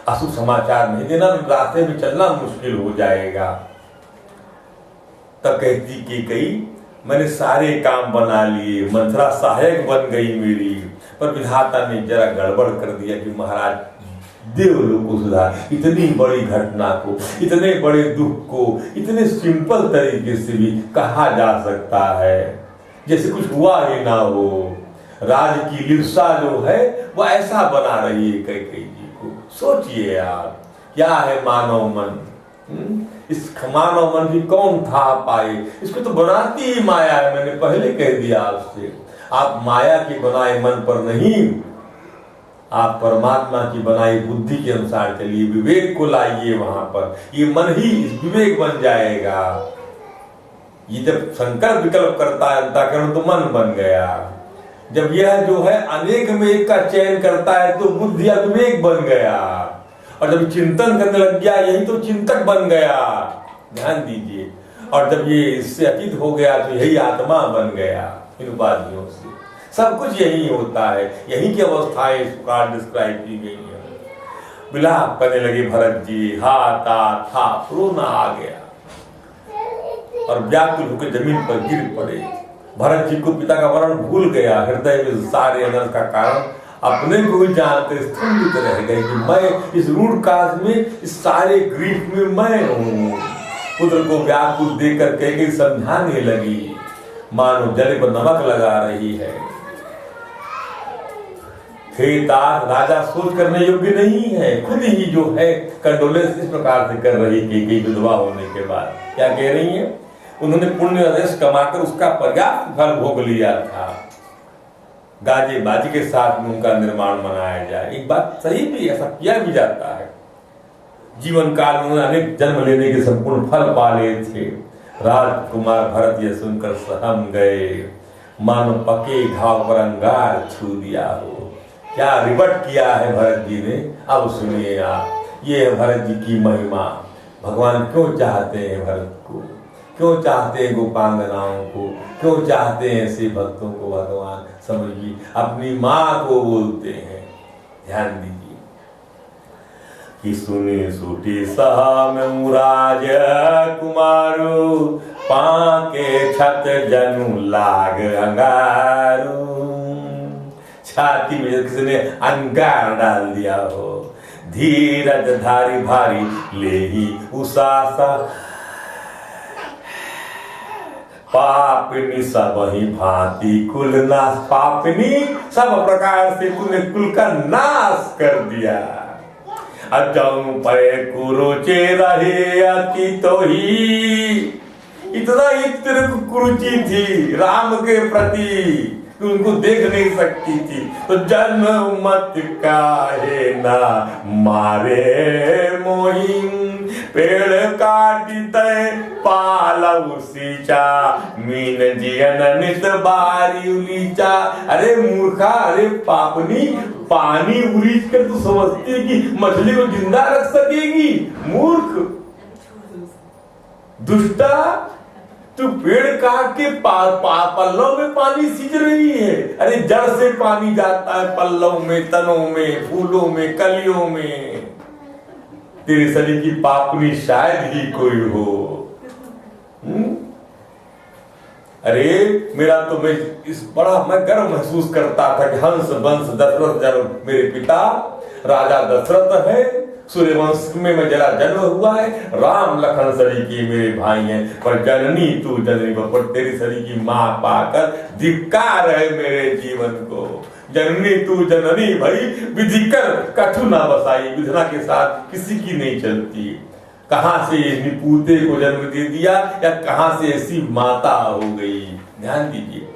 [SPEAKER 1] अशुभ समाचार नहीं देना, रास्ते में चलना मुश्किल हो जाएगा। तब कहती कि कई मैंने सारे काम बना लिए, मंथरा सहायक बन गई मेरी, पर विधाता ने जरा गड़बड़ कर दिया कि महाराज देवलोक को सुधार। इतनी बड़ी घटना को, इतने बड़े दुख को इतने सिंपल तरीके से भी कहा जा सकता है, जैसे कुछ हुआ ही ना हो। राज की लिप्सा जो है वो ऐसा बना रही है कैकेयी जी को। सोचिए आप, क्या है मानव मन। इस मानव मन की कौन था पाए, इसको तो बनाती ही माया है। मैंने पहले कह दिया आपसे, आप माया के बनाए मन पर नहीं, आप परमात्मा की बनाई बुद्धि के अनुसार चलिए, विवेक को लाइए वहां पर, ये मन ही विवेक बन जाएगा। ये जब शंकर विकल्प करता है अंतःकरण तो मन बन गया, जब यह जो है अनेक में एक का चयन करता है तो बुद्धि विवेक बन गया, और जब चिंतन करने लग गया यही तो चिंतक बन गया। ध्यान दीजिए, और जब ये इससे अतीत हो गया तो यही आत्मा बन गया। इन उपाधियों से सब कुछ यही होता है, यही की अवस्थाएं डिस्क्राइब की गई है। विलाप करने लगे भरत जी, हाथा था रोना आ गया और व्याकुल होकर जमीन पर गिर पड़े। भरत जी को पिता का वर्ण भूल गया, हृदय में सारे अनर्थ का कारण अपने को ही जानकर स्तंभित रह गए कि मैं इस रूढ़ काज में, इस सारे ग्रीफ में मैं हूँ। पुत्र को व्याकुल देकर कैकेयी समझाने लगी, मानो जले पर नमक लगा रही है। राजा सोच करने योग्य नहीं है, खुद ही जो है कंडोलेंस इस प्रकार से कर रही कैकेयी विधवा होने के बाद। क्या कह रही है, उन्होंने पुण्य आदेश कमाकर उसका पर्याप्त फल भोग लिया था, गाजे बाजी के साथ में उनका निर्माण मनाया जाए। एक बात सही भी, ऐसा किया भी जाता है। जीवन काल में उन्होंने अनेक जन्म लेने के संपूर्ण फल पाले थे। राजकुमार भरत यह सुनकर सहम गए, मानो पके घाव पर अंगार छू दिया हो। क्या रिबट किया है भरत जी ने, अब सुनिए आप। ये है भरत जी की महिमा। भगवान क्यों चाहते हैं भरत को, क्यों चाहते हैं गोपांगनाओं को, क्यों चाहते हैं ऐसे भक्तों को भगवान, समझिए। अपनी माँ को बोलते हैं, ध्यान दीजिए कि सुनी सूटी सहा में राज कुमारो, पाके छत जनु लाग अंगारू। छाती में किसी ने अंगार डाल दिया हो, धीरज धारी भारी ले ही उसासा। पापिनी सब ही भांति कुल नाश, पापिनी सब प्रकार से तूने कुल का नाश कर दिया। अजम पे कुरुचे रहे अति तो ही, इतना ही तेरे को कुरुचि थी राम के प्रति, तू उनको देख नहीं सकती थी। तो जन्म मत काहे ना मारे मोही, पेड़ काटते पालव सींचा, मीन जियन नित बारी उलीचा। अरे मूर्खा, अरे पापनी, पानी उलीच कर तू समझती है कि मछली को जिंदा रख सकेगी? मूर्ख, दुष्टा, तू पेड़ काट के पल्लव में पानी सींच रही है। अरे जड़ से पानी जाता है पल्लव में, तनों में, फूलों में, कलियों में। तेरे शरीर की पापनी शायद ही कोई हो। अरे मेरा तो मैं मैं गर्व महसूस करता था कि हंस वंश दशरथ जब मेरे पिता राजा दशरथ है, सूर्यवंश में मैं जरा जन्म हुआ है, राम लखन सरी के मेरे भाई हैं, पर जननी तू जननी, पर तेरी सरी की मां पाकर धिक्कार है मेरे जीवन को। जननी तू जननी भाई, विधि कर कछु ना बसाई, विधना के साथ किसी की नहीं चलती। कहां से निपूते को जन्म दे दिया, या कहां से ऐसी माता हो गई। ध्यान दीजिए,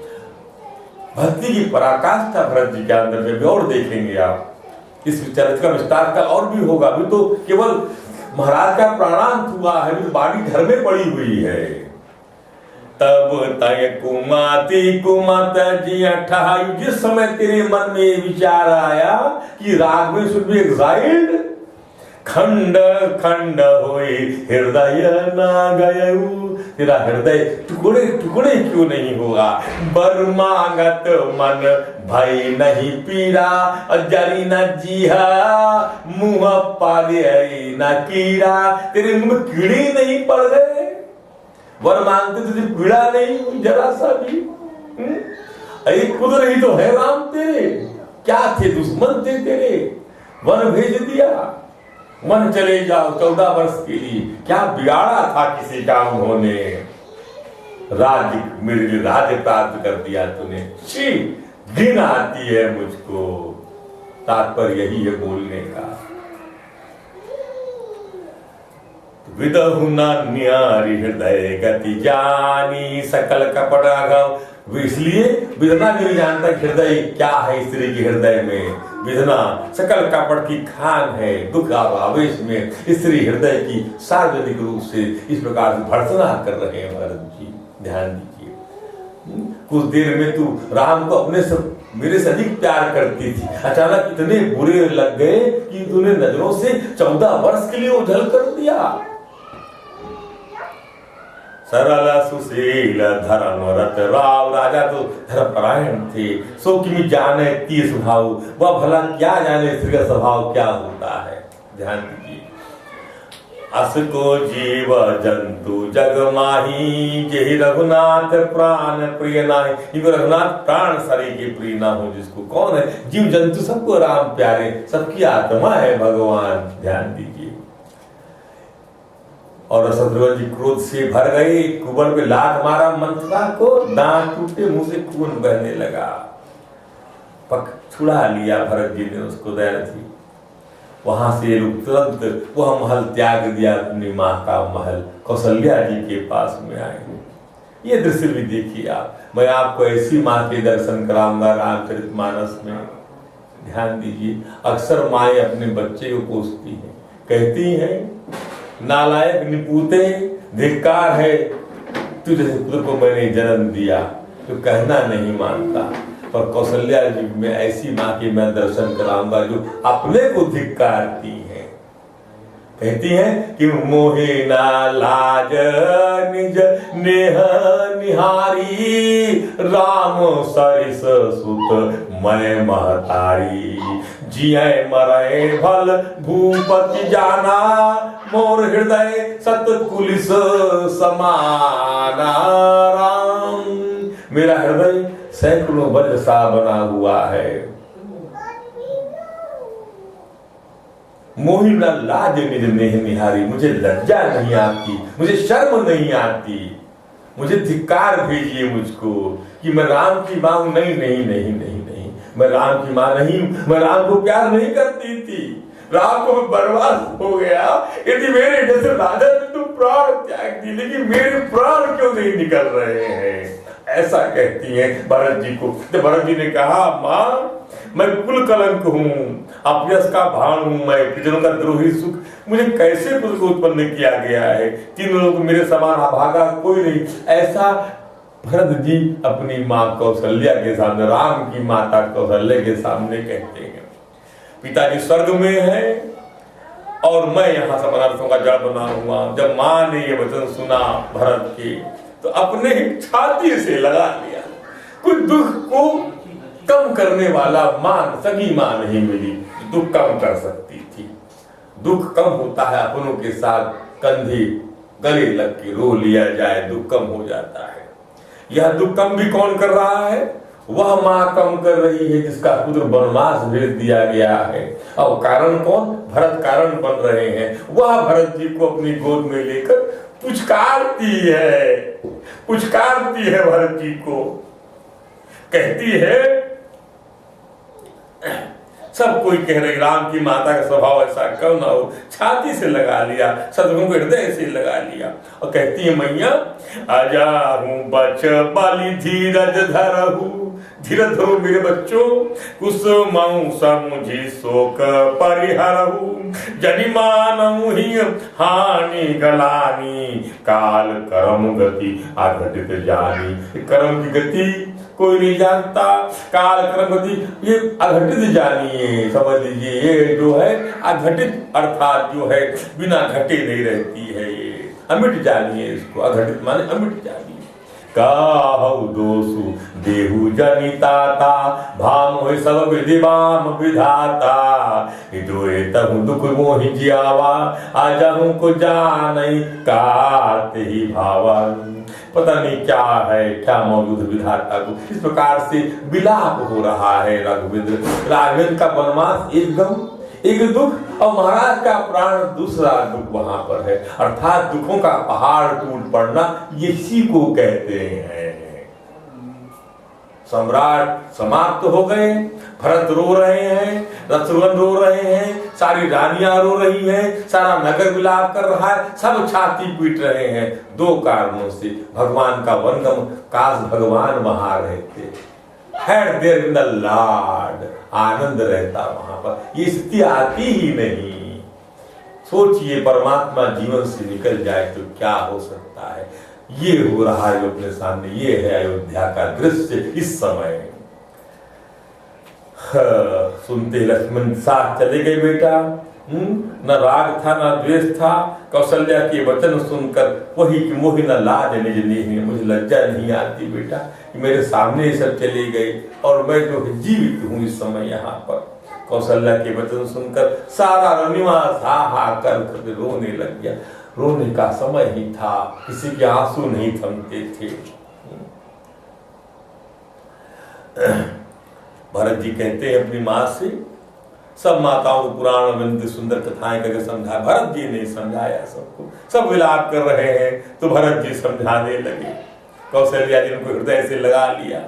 [SPEAKER 1] भक्ति की पराकाष्ठा भरत जी के अंदर में और देखेंगे आप। इस चरित्र का विस्तार का और भी होगा। अभी तो केवल महाराज का प्राणांत हुआ है, अभी तो बाड़ी घर में पड़ी हुई है। तब तय कुमाती कुमत जी ठहाई, जिस समय तेरे मन में विचार आया कि राग में शुड बी एग्जाइल्ड, खंड खंड होए हृदय ना गयऊ, तेरा हृदय टुकड़े टुकड़े क्यों नहीं हुआ? बर मांगत मन भई नहीं पीरा, जरी न जीहा मुंह पाले न कीड़ा, तेरे मुंह में कीड़े नहीं पड़ गए? वर मांगते तुझे पीड़ा नहीं हुई जरा सा भी? अरे खुद नहीं तो है राम तेरे, क्या थे दुश्मन थे तेरे, वन भेज दिया, मन चले जाओ 14 वर्ष के लिए, क्या बिगाड़ा था किसी का उन्होंने? राज्य, मेरे लिए राज्य प्राप्त कर दिया तूने, छी घृणा आती है मुझको। तात्पर्य यही है बोलने का। विदहु न्यारी हृदय गति जानी, सकल कपट अघम, इसलिए विधना भी नहीं जानता हृदय क्या है स्त्री के हृदय में। विधना सकल कपट की खान है, दुख और आवेश में स्त्री हृदय की सार्वजनिक रूप से इस प्रकार से भर्त्सना कर रहे हैं भरत जी। ध्यान दीजिए, कुछ देर में तू राम को अपने से मेरे से अधिक प्यार करती थी, अचानक इतने बुरे लग गए कि तूने नजरों से 14 वर्ष के लिए उझल कर दिया। सरल सुशील धर्म रत राव, राजा तो धर्मपरायण थे, सो कि जाने ती स्वभाव, वह भला क्या जाने स्त्री का स्वभाव क्या होता है। ध्यान दीजिए, अस को जीव जंतु जग माही, जेहि रघुनाथ प्राण प्रिय नाही। इनको रघुनाथ प्राण शरीर के प्रिय ना हो जिसको, कौन है? जीव जंतु सबको राम प्यारे, सबकी आत्मा है भगवान। ध्यान दीजिए, और शत्रुघ्न जी क्रोध से भर गए, कुबड़ पे लात मारा मंथरा को, दांत टूटे, मुंह से खून बहने लगा। पक छुड़ा लिया भरत जी ने उसको, दया थी। वहां से तुरंत वह महल त्याग दिया, अपनी माँ का महल, कौशल्या जी के पास में आए। ये दृश्य भी देखिए आप। मैं आपको ऐसी माँ के दर्शन कराऊंगा रामचरितमानस में। ध्यान दीजिए, अक्सर माएँ अपने बच्चे को कोसती हैं, कहती हैं नालायक निपूते, धिक्कार है तुझे पुत्र को मैंने जन्म दिया, तो कहना नहीं मानता। पर कौशल्या जी में ऐसी माँ की मैं दर्शन कराऊंगा जो अपने को धिक्कारती है। कहती हैं कि मोहे ना लाज निज नेह निहारी, राम सरिस सुत मैं महतारी, जिये मरे भल भूपति जाना, मोर हृदय सतकुलिस समाना राम। मेरा हृदय सैकड़ों वज्र सा बना हुआ है। मोहि न लाज निज नेह निहारी, मुझे लज्जा नहीं आती, मुझे शर्म नहीं आती, मुझे धिक्कार भेजिए मुझको कि मैं राम की मां नहीं नहीं नहीं नहीं नहीं, मैं राम की मां नहीं, मैं राम को प्यार नहीं करती थी। राम को बर्बाद हो गया, यदि मेरे जैसे राजा ने तुम प्राण त्याग दी, लेकिन मेरे प्राण क्यों नहीं निकल रहे हैं? ऐसा कहती है भरत जी को। तो भरत जी ने कहा, माँ मैं कुल कलंक हूँ, अपयश का भाण हूँ, मैं पितरों का द्रोही सुख, मुझे कैसे पुत्र को उत्पन्न किया गया है? तीन लोग मेरे समान अभागा कोई नहीं। ऐसा भरत जी अपनी माँ कौशल्या के सामने, राम की माता कौशल्या के सामने कहते हैं। पिताजी स्वर्ग में है और मैं यहाँ सब अनर्थों का जड़ बना हुआ। जब माँ ने ये वचन सुना भरत के, तो अपने छाती से लगा लिया। कुछ दुख को कम करने वाला मां, सगी मां नहीं मिली, दुख कम कर सकती थी। दुख कम होता है अपनों के साथ कंधे गले लग के रो लिया जाए, दुख कम हो जाता है। यह दुख कम भी कौन कर रहा है? वह मां कम कर रही है जिसका पुत्र वनवास भेज दिया गया है। और कारण कौन? भरत कारण बन रहे हैं। वह भरत जी को अपनी गोद में लेकर पुचकारती है भरत जी को, कहती है। सब कोई कह रहे राम की माता का स्वभाव ऐसा क्यों ना हो, छाती से लगा लिया, सदगुरु को हृदय से लगा लिया और कहती है, मैया आजा हूं बच बाली धीरज धरहु, धीरज धरो मेरे बच्चों, कुसुमं समुझि शोक परिहरहु, जनि मानहु ही हानि गलानी, काल कर्म गति अघटित जानी। कर्म की गति कोई नहीं जानता, काल कर्म गति ये अघटित जानिए, समझ लीजिए। ये जो है अघटित अर्थात जो है बिना घटे नहीं रहती है, ये अमिट जानिए इसको। अघटित माने अमिट जानिए। काहु दोषु देहु जनिताता, भाम होय सब विधिवाम विधाता, दोए तहु दुख मोहि जियावा, आजाहु को जानई काते ही भावा। पता नहीं क्या है, क्या मौजूद विधाता को। इस प्रकार से विलाप हो रहा है रघुवीर। राघवेंद्र का वनवास एक गम, एक दुख, और महाराज का प्राण दूसरा दुख वहां पर है। अर्थात दुखों का पहाड़ टूट पड़ना, इसी को कहते हैं। सम्राट समाप्त हो गए, भरत रो रहे हैं, रथुवन रो रहे हैं, सारी रानियां रो रही हैं, सारा नगर विलाप कर रहा है, सब छाती पीट रहे हैं। दो कारणों से भगवान का वनगम, काश भगवान वहां रहते, had there in the lord, आनंद रहता वहां पर। ये स्थिति आती ही नहीं। सोचिए परमात्मा जीवन से निकल जाए तो क्या हो सकता है। ये हो रहा है अपने सामने, ये है अयोध्या का दृश्य इस समय। सुनते लक्ष्मण साथ चले गए बेटा, न राग था न द्वेष था। कौशल्या के वचन सुनकर वही कि मोहि न लाज निज नेहि, मुझे लज्जा नहीं आती बेटा कि मेरे सामने ही सब चले गए और मैं जो जीवित हूँ इस समय यहाँ पर। कौशल्या के वचन सुनकर सारा रनिवास हा हा कर रोने लग गया। रोने का समय ही था, किसी के आंसू नहीं थमते थे। भरत जी कहते हैं अपनी माँ से, सब माताओं को पुराण में सुंदर कथाएं करके समझाया, भरत जी ने समझाया सबको। सब विलाप कर रहे हैं तो भरत जी समझाने लगे। कौशल्या जी उनको हृदय से लगा लिया।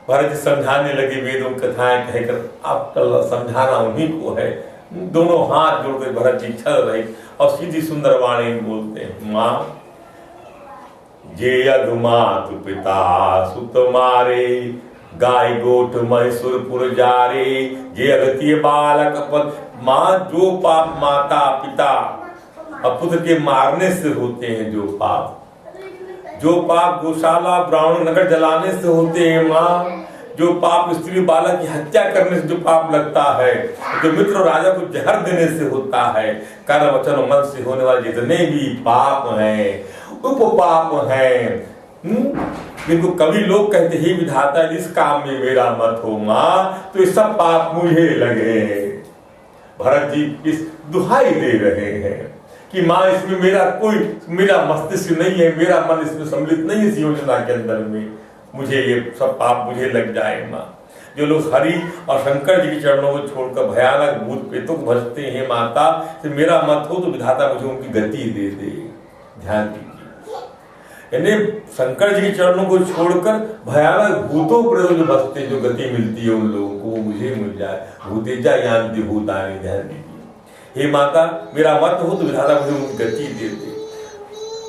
[SPEAKER 1] भरत जी समझाने लगे, वेदों कथाएं कहकर आप समझाना उन्हीं को है। दोनों हाथ जोड़कर भरत जी चल रहे और सीधी सुंदर वाणी बोलते हैं, माँ जे अधुमात पिता सुत मारे, गाय गोट मैसूरपुर जारे, जे अगतिय बालक पद। माँ जो पाप माता पिता और पुत्र के मारने से होते हैं, जो पाप गौशाला ब्राह्मण नगर जलाने से होते हैं, माँ जो पाप स्त्री बालक की हत्या करने से जो पाप लगता है, जो मित्र राजा को जहर देने से होता है, कर्म वचन मन से होने वाले जितने भी पाप हैं, उपपाप हैं, जिनको कभी लोग कहते ही विधाता इस काम में मेरा मत हो माँ, तो ये सब पाप मुझे लगे। भरत जी इस दुहाई दे रहे हैं कि माँ इसमें मेरा मस्तिष्क नहीं है, मेरा मन इसमें सम्मिलित नहीं है इस योजना के अंदर में, मुझे ये सब पाप मुझे लग जाए माँ। जो लोग हरि और शंकर जी के चरणों को छोड़कर भयानक भूत प्रेतों को भजते हैं माता, तो मेरा मत हो तो विधाता मुझे उनकी गति दे दे। ध्यान दीजिए, यानी शंकर जी के चरणों को छोड़कर भयानक भूतों प्रेतों जो बसते जो गति मिलती है उन लोगों को वो मुझे मिल जाए। भूतेजा यान्ति भूतानि, ध्यान दीजिए। हे माता, मेरा मत हो तो विधाता मुझे उनकी गति दे दे।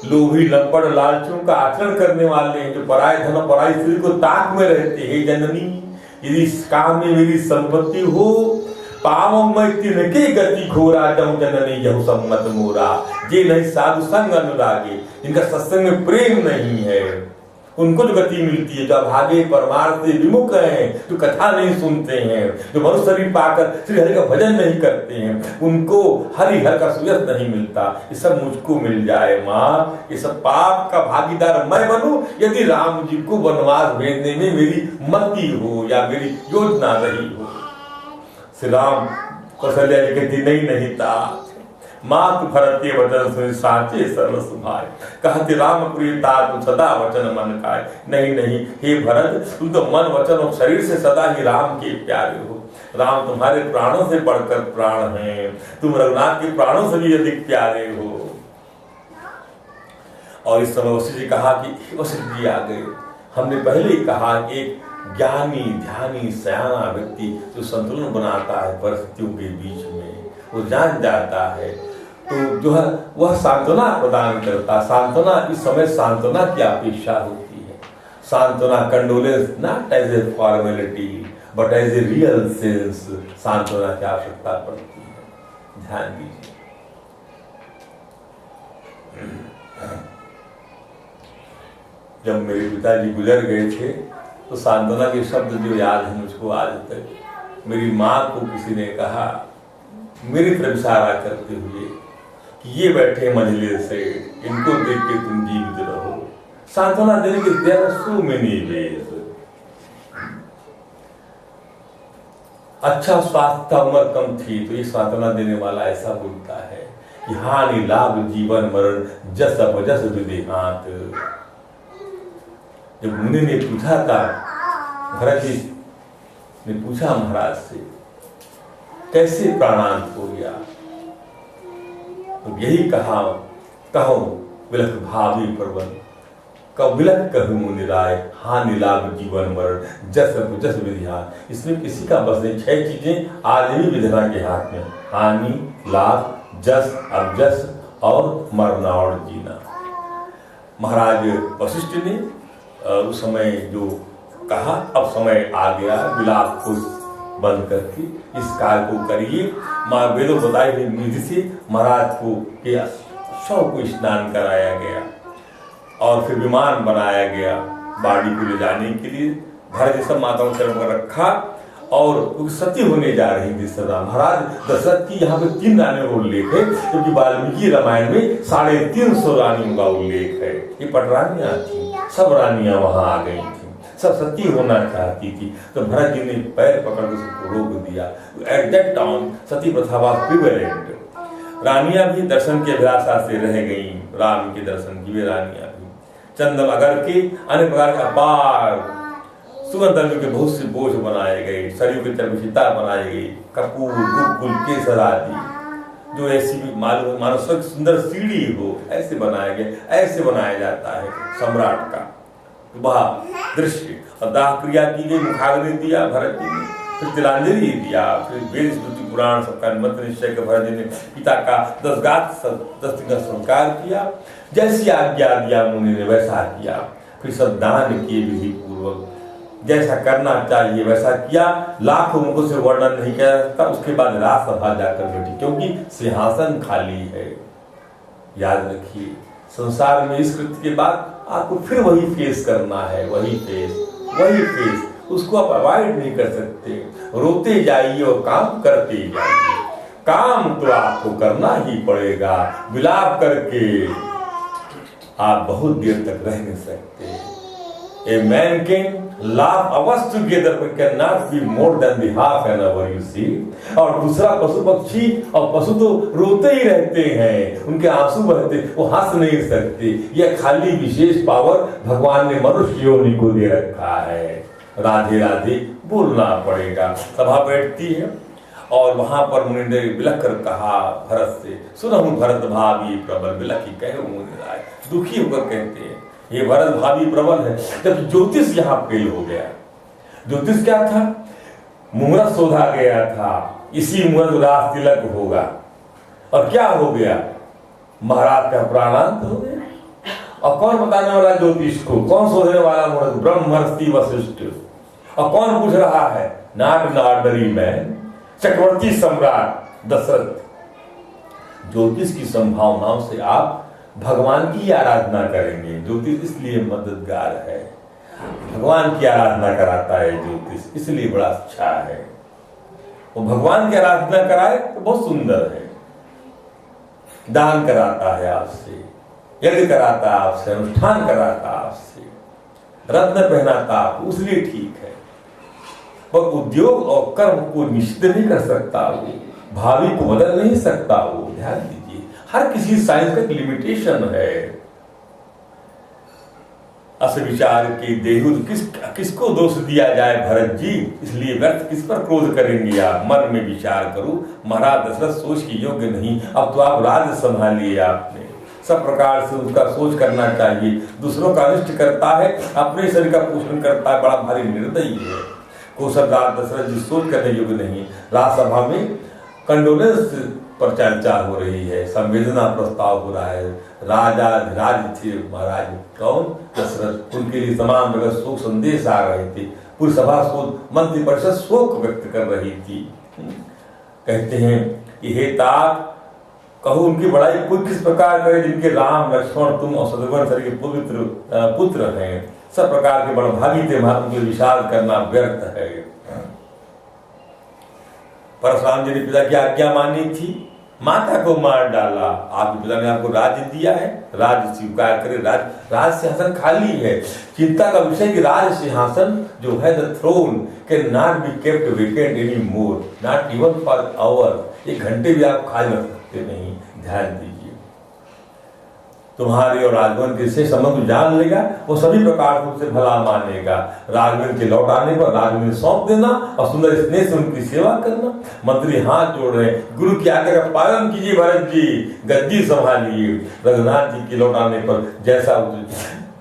[SPEAKER 1] लोभी लंपट लालचों का आचरण करने वाले हैं, जो पराय धन और पराई स्त्री को ताक में रहते हैं। जननी, यदि इस काम में मेरी संपत्ति हो, पावों में तिनके गति घोरा, जाऊं जननी जहु सम्मत मोरा। जे नहीं साधु संग अनुरागे, जिनका सत्संग में प्रेम नहीं है, उनको जो गति मिलती है, जो अभागे परमार्थ से विमुख हैं, जो कथा नहीं सुनते हैं, जो मनुष्य शरीर पाकर श्री हरि का भजन नहीं करते हैं, उनको हरिहर का सुयस नहीं मिलता। ये सब मुझको मिल जाए माँ, ये सब पाप का भागीदार मैं बनूं, यदि राम जी को वनवास भेजने में मेरी मति हो या मेरी योजना रही हो। श्री राम कौशल्या जी कहती नहीं था। मात भरते वचन सुनि साचे सरल सुभाए, कहते राम प्रिय तात सदा वचन मन काय। नहीं, हे भरत, तुम तो मन वचन और शरीर से सदा ही राम के प्यारे हो। राम तुम्हारे प्राणों से बढ़कर प्राण हैं, तुम रघुनाथ के प्राणों से भी अधिक प्यारे हो। और इस समय वशिष्ठ जी कहा कि वशिष्ठ जी आ गए। हमने पहले ही कहा कि एक ज्ञानी ध्यानी सयाना व्यक्ति जो संतुलन बनाता है परिस्थितियों के बीच में, वो जान जाता है, तो जो है वह सांत्वना प्रदान करता। सांत्वना, इस समय सांत्वना की अपेक्षा होती है। सांत्वना, condolence not as a formality but as a real sense, सांत्वना की आवश्यकता पड़ती है। ध्यान दीजिए। जब मेरे पिताजी गुजर गए थे तो सांत्वना के शब्द जो याद है मुझको आज तक। मेरी माँ को किसी ने कहा मेरी तरफ इशारा करते हुए कि ये बैठे मंझले से, इनको देख के तुम जीवित रहो। सांत्वना देने के there are so many ways. अच्छा स्वास्थ्य था, उम्र कम थी, तो ये सांत्वना देने वाला ऐसा बोलता है कि हानि लाभ जीवन मरण जस अपजस विदेहांत। जब मुनि ने पूछा था, भरत जी ने पूछा महाराज से कैसे प्राणांत हो गया, तो यही कहा, कहो विलख भावी प्रबल, कब विलख कहूं मुनिराय, हानि लाभ जीवन मरण जस जस विधिहान। इसमें किसी का बस नहीं। 6 चीजें आज भी विधाता के हाथ में, हानि लाभ जस अबजस और मरना और जीना। महाराज वशिष्ठ ने उस समय जो कहा, अब समय आ गया, विलाप को बंद करके इस कार्य को करिए। माँ वेदों बताई हुई विधि से महाराज को किया, शव को स्नान कराया गया और फिर विमान बनाया गया बाड़ी को ले जाने के लिए। भरत सब माताओं चरण पर रखा और सती होने जा रही थी सदा। महाराज दशरथ की यहाँ पे 3 रानियों का उल्लेख है, क्योंकि वाल्मीकि रामायण में 350 रानियों का उल्लेख है। ये पटरानियां थी, सब रानियां वहां आ गई थी, सब सती होना चाहती थी। तो भरत जी ने पैर पकड़ के उसको रोक दिया। एट दैट टाइम सती प्रथा वाज प्रिवेलेंट। रानियां भी दर्शन के अभिलाषा से रह गई, राम के दर्शन की वे रानियां भी। चंदन अगर के अन्य प्रकार के अपार सुगंध के बहुत से बोझ बनाए गए, सरयू की तरफ सीता बनाई गई, कपूर गुलगुल केसर आदि, जो ऐसी भी मानो स्वर्ग सुंदर सीढ़ी हो ऐसे बनाया गया। ऐसे बनाया जाता है सम्राट का वह दृश्य। और दाह क्रिया की गई, मुखाग्नि दिया भरत जी ने, फिर तिलांजलि दिया, फिर वेद स्मृति पुराण सबका निमंत्रण निश्चय कर भरत जी ने पिता का 10 दिन का संस्कार किया। जैसी आज्ञा दिया मुनि ने वैसा किया। फिर सब दान किए विधि पूर्वक, जैसा करना चाहिए वैसा किया। लाखों मुखों से वर्णन नहीं किया जाता। उसके बाद राजसभा जाकर बैठी, क्योंकि सिंहासन खाली है। याद रखिए, संसार में इस कृत्य के बाद आपको फिर वही फेस करना है, वही फेस। उसको आप अवॉइड नहीं कर सकते। रोते जाइए और काम करते जाइए। काम तो आपको करना ही पड़ेगा। विलाप करके आप बहुत देर तक रह नहीं सकते। A man can laugh hours together but cannot be more than the half an hour, you see। और दूसरा पशु पक्षी, और पशु तो रोते ही रहते हैं, उनके आंसू बहते, वो हंस नहीं सकते। यह खाली विशेष पावर भगवान ने मनुष्य योनि को दे रखा है। राधे राधे बोलना पड़ेगा। सभा बैठती है और वहां पर मुनि ने विलख कर कहा भरत से, सुनहु भरत भावी प्रबल, विलख ही कहे मुनि राय, दुखी होकर कहते हैं ये भरत भावी प्रबल है। जब ज्योतिष यहाँ फेल हो गया, ज्योतिष क्या था, मुहूर्त शोधा गया था, इसी मुहूर्त राज तिलक होगा, और क्या हो गया, महाराज का प्राणांत हो गया। और कौन बताने वाला ज्योतिष को, कौन शोधने वाला मुहूर्त, ब्रह्मर्षि वशिष्ठ। और कौन पूछ रहा है, नॉट एन ऑर्डिनरी मैन, चक्रवर्ती सम्राट दशरथ। ज्योतिष की संभावनाओं से आप भगवान की आराधना करेंगे। ज्योतिष इसलिए मददगार है, भगवान की आराधना कराता है ज्योतिष, इसलिए बड़ा अच्छा है। वो भगवान की आराधना कराए तो बहुत सुंदर है, दान कराता है आपसे, यज्ञ कराता है आपसे, अनुष्ठान कराता है आपसे, रत्न पहनाता आपको, उसलिए ठीक है। पर उद्योग और कर्म को निश्चित नहीं कर सकता, वो भावी को बदल नहीं सकता। वो ध्यान दीजिए, हर किसी साइंस का एक लिमिटेशन है। अस विचार के देहु किसको दोष दिया जाए भरत जी, इसलिए व्यर्थ किस पर क्रोध करेंगे आप, मन में विचार करो। महाराज दशरथ सोच के योग्य नहीं, अब तो आप राज्य संभालिए, आपने सब प्रकार से उसका सोच करना चाहिए। दूसरों का अनिष्ट करता है, अपने शरीर का पोषण करता है, बड़ा भारी निर्दयी है। कौशल राज दशरथ जी सोच करने योग्य नहीं। राज्यसभा में कंडोलेंस पर चर्चा हो रही है, संवेदना प्रस्ताव हो रहा है। राजा धीराज थे महाराज, कौन, दशरथ, उनके लिए तमाम जगह शोक संदेश आ रहे थे। पूरी सभा शोक, मंत्री परिषद शोक व्यक्त कर रही थी। कहते हैं कि हे तात, कहो उनकी बड़ाई कोई किस प्रकार करे, जिनके राम लक्ष्मण तुम और शत्रुघ्न सर के पवित्र पुत्र हैं। सब प्रकार के बड़भागी थे, उनके विषाद करना व्यर्थ है। परशुराम जी ने पिता की आज्ञा मानी थी, माता को मार डाला। आपके पिता ने आपको राज्य दिया है, राज्य स्वीकार करे। राज सिंहासन खाली है। चिंता का विषय कि राज सिंहासन जो है, the throne can not be kept vacant any more, not even for hour. एक घंटे भी आप खाली रख सकते नहीं। ध्यान दीजिए, तुम्हारे और राजभवन के से संबंध जान लेगा, वो सभी प्रकार से उसे भला मानेगा। राजभवन के लौट आने पर राजभवन सौंप देना और सुंदर स्नेह से उनकी सेवा करना। मंत्री हाथ जोड़ रहे हैं, गुरु की आज्ञा का पालन कीजिए भरत जी, गद्दी संभालिए। रघुनाथ जी के लौट आने पर जैसा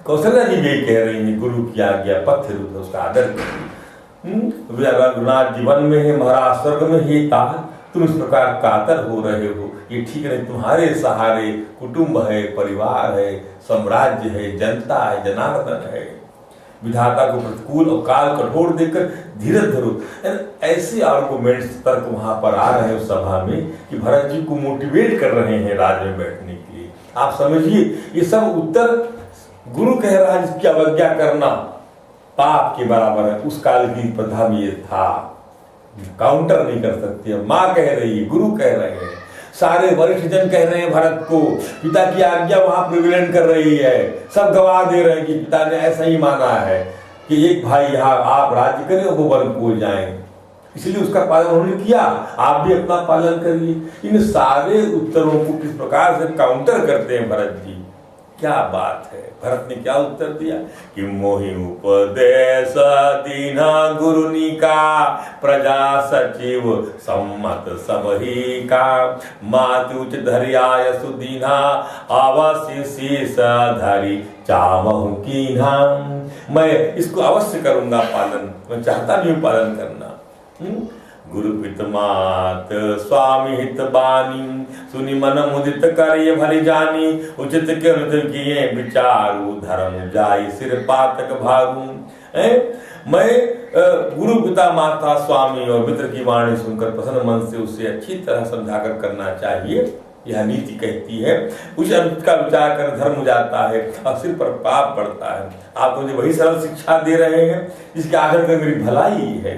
[SPEAKER 1] कौशल्या जी भी कह रही है, गुरु की आज्ञा पथ रुद्ध, उसका आदर करिए। रघुनाथ जी वन में है, महाराज स्वर्ग में ही तात, तुम इस प्रकार कातर हो रहे हो, ये ठीक नहीं। तुम्हारे सहारे कुटुंब है, परिवार है, साम्राज्य है, जनता है, जनार्दन है। विधाता को प्रतिकूल और काल कठोर देकर धीरज धरो। ऐसे आर्गुमेंट्स तर्क वहां पर आ रहे हैं उस सभा में कि भरत जी को मोटिवेट कर रहे हैं राज में बैठने के लिए। आप समझिए, ये सब उत्तर गुरु कह रहा है जिसकी अवज्ञा करना पाप के बराबर है। उस काल की प्रथा में ये था, काउंटर नहीं कर सकते। माँ कह रही है, गुरु कह रहे हैं, सारे वरिष्ठ जन कह रहे हैं भरत को, पिता की आज्ञा वहां प्रिविलेंट कर रही है। सब गवाह दे रहे हैं कि पिता ने ऐसा ही माना है कि एक भाई यहाँ आप राज्य करें, वो वन को जाएं, इसलिए उसका पालन उन्होंने किया, आप भी अपना पालन करिए। इन सारे उत्तरों को किस प्रकार से काउंटर करते हैं भरत जी, क्या बात है। भरत ने क्या उत्तर दिया कि मोहि उपदेश दीना गुरुनिका, प्रजा सचिव सम्मत सबही का, मातु उच धरियाय सुदीना, अवश्य शीस धरि चावहु कीन्हा। मैं इसको अवश्य करूंगा पालन, मैं चाहता भी हूं पालन करना। गुरु पित मात स्वामी हित बानी, सुनि मन मुदित करिय भली जानी, उचित के अनुचित किए विचारू, धर्म जाई सिर पातक भारू। मैं गुरु पिता माता स्वामी और मित्र की वाणी सुनकर प्रसन्न मन से उसे अच्छी तरह समझाकर करना चाहिए, यह नीति कहती है। उस अनुचित का विचार कर धर्म जाता है और सिर पर पाप पड़ता है। आप मुझे वही सरल शिक्षा दे रहे हैं जिसके आखिर में मेरी भलाई है।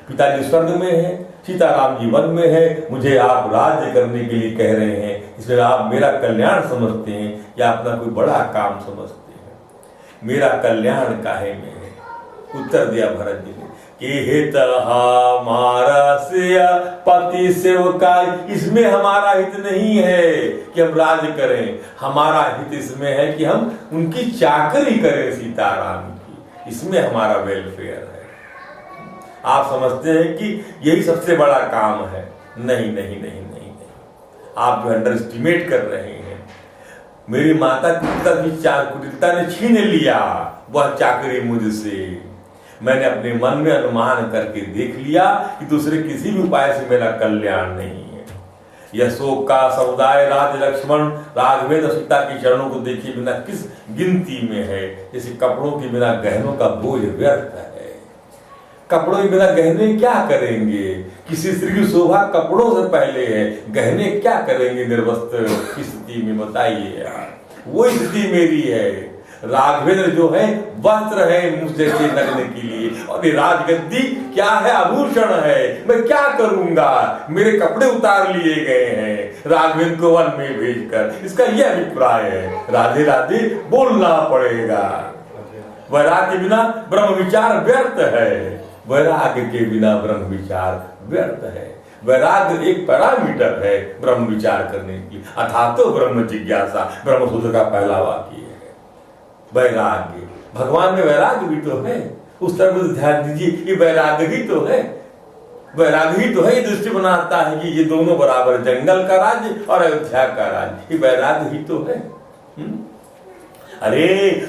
[SPEAKER 1] पिताजी स्वर्ग में है, सीताराम जी वन में है, मुझे आप राज्य करने के लिए कह रहे हैं, इसलिए आप मेरा कल्याण समझते हैं या अपना कोई बड़ा काम समझते हैं। मेरा कल्याण काहे में है। उत्तर दिया भरत जी ने कि हित हमारा से पति सेवकाई, इसमें हमारा हित नहीं है कि हम राज्य करें, हमारा हित इसमें है कि हम उनकी चाकरी करें सीताराम की, इसमें हमारा वेलफेयर है। आप समझते हैं कि यही सबसे बड़ा काम है। नहीं नहीं नहीं नहीं नहीं, आप जो अंडर एस्टिमेट कर रहे हैं। मेरी माता पिता की कुटिलता ने छीन लिया वह चाकरी मुझसे। मैंने अपने मन में अनुमान करके देख लिया कि दूसरे किसी भी उपाय से मेरा कल्याण नहीं है। यह शोक का समुदाय राज लक्ष्मण राघवेंद्र सीता की चरणों को देखे बिना किस गिनती में है, जैसे कपड़ों के बिना गहनों का बोझ व्यर्थ है। कपड़ों के बिना गहने क्या करेंगे? किसी स्त्री की शोभा कपड़ों से पहले है, गहने क्या करेंगे निर्वस्त्र की स्थिति में? बताइए यार, वो स्थिति मेरी है। राघवेंद्र जो है वस्त्र है मुझ जैसे नगने के लिए, और ये राजगद्दी क्या है? आभूषण है। मैं क्या करूंगा? मेरे कपड़े उतार लिए गए हैं राघवेंद्र को वन में भेजकर। इसका यह अभिप्राय है, राधे राधे बोलना पड़ेगा। वैराग के बिना ब्रह्म विचार व्यर्थ है, वैराग के बिना ब्रह्म विचार व्यर्थ है। वैराग एक पैरामीटर है ब्रह्म विचार करने की। अथातो ब्रह्म जिज्ञासा ब्रह्म सूत्र का पहला वाक्य है। वैराग्य, भगवान में वैराग्य भी तो है, उस तरफ ध्यान दीजिए। ये वैराग्य ही तो है, वैराग्य ही तो है। ये दृष्टि बनाता है कि ये दोनों बराबर, जंगल का राज्य और अयोध्या का राज्य, ये वैराग्य ही तो है। अरे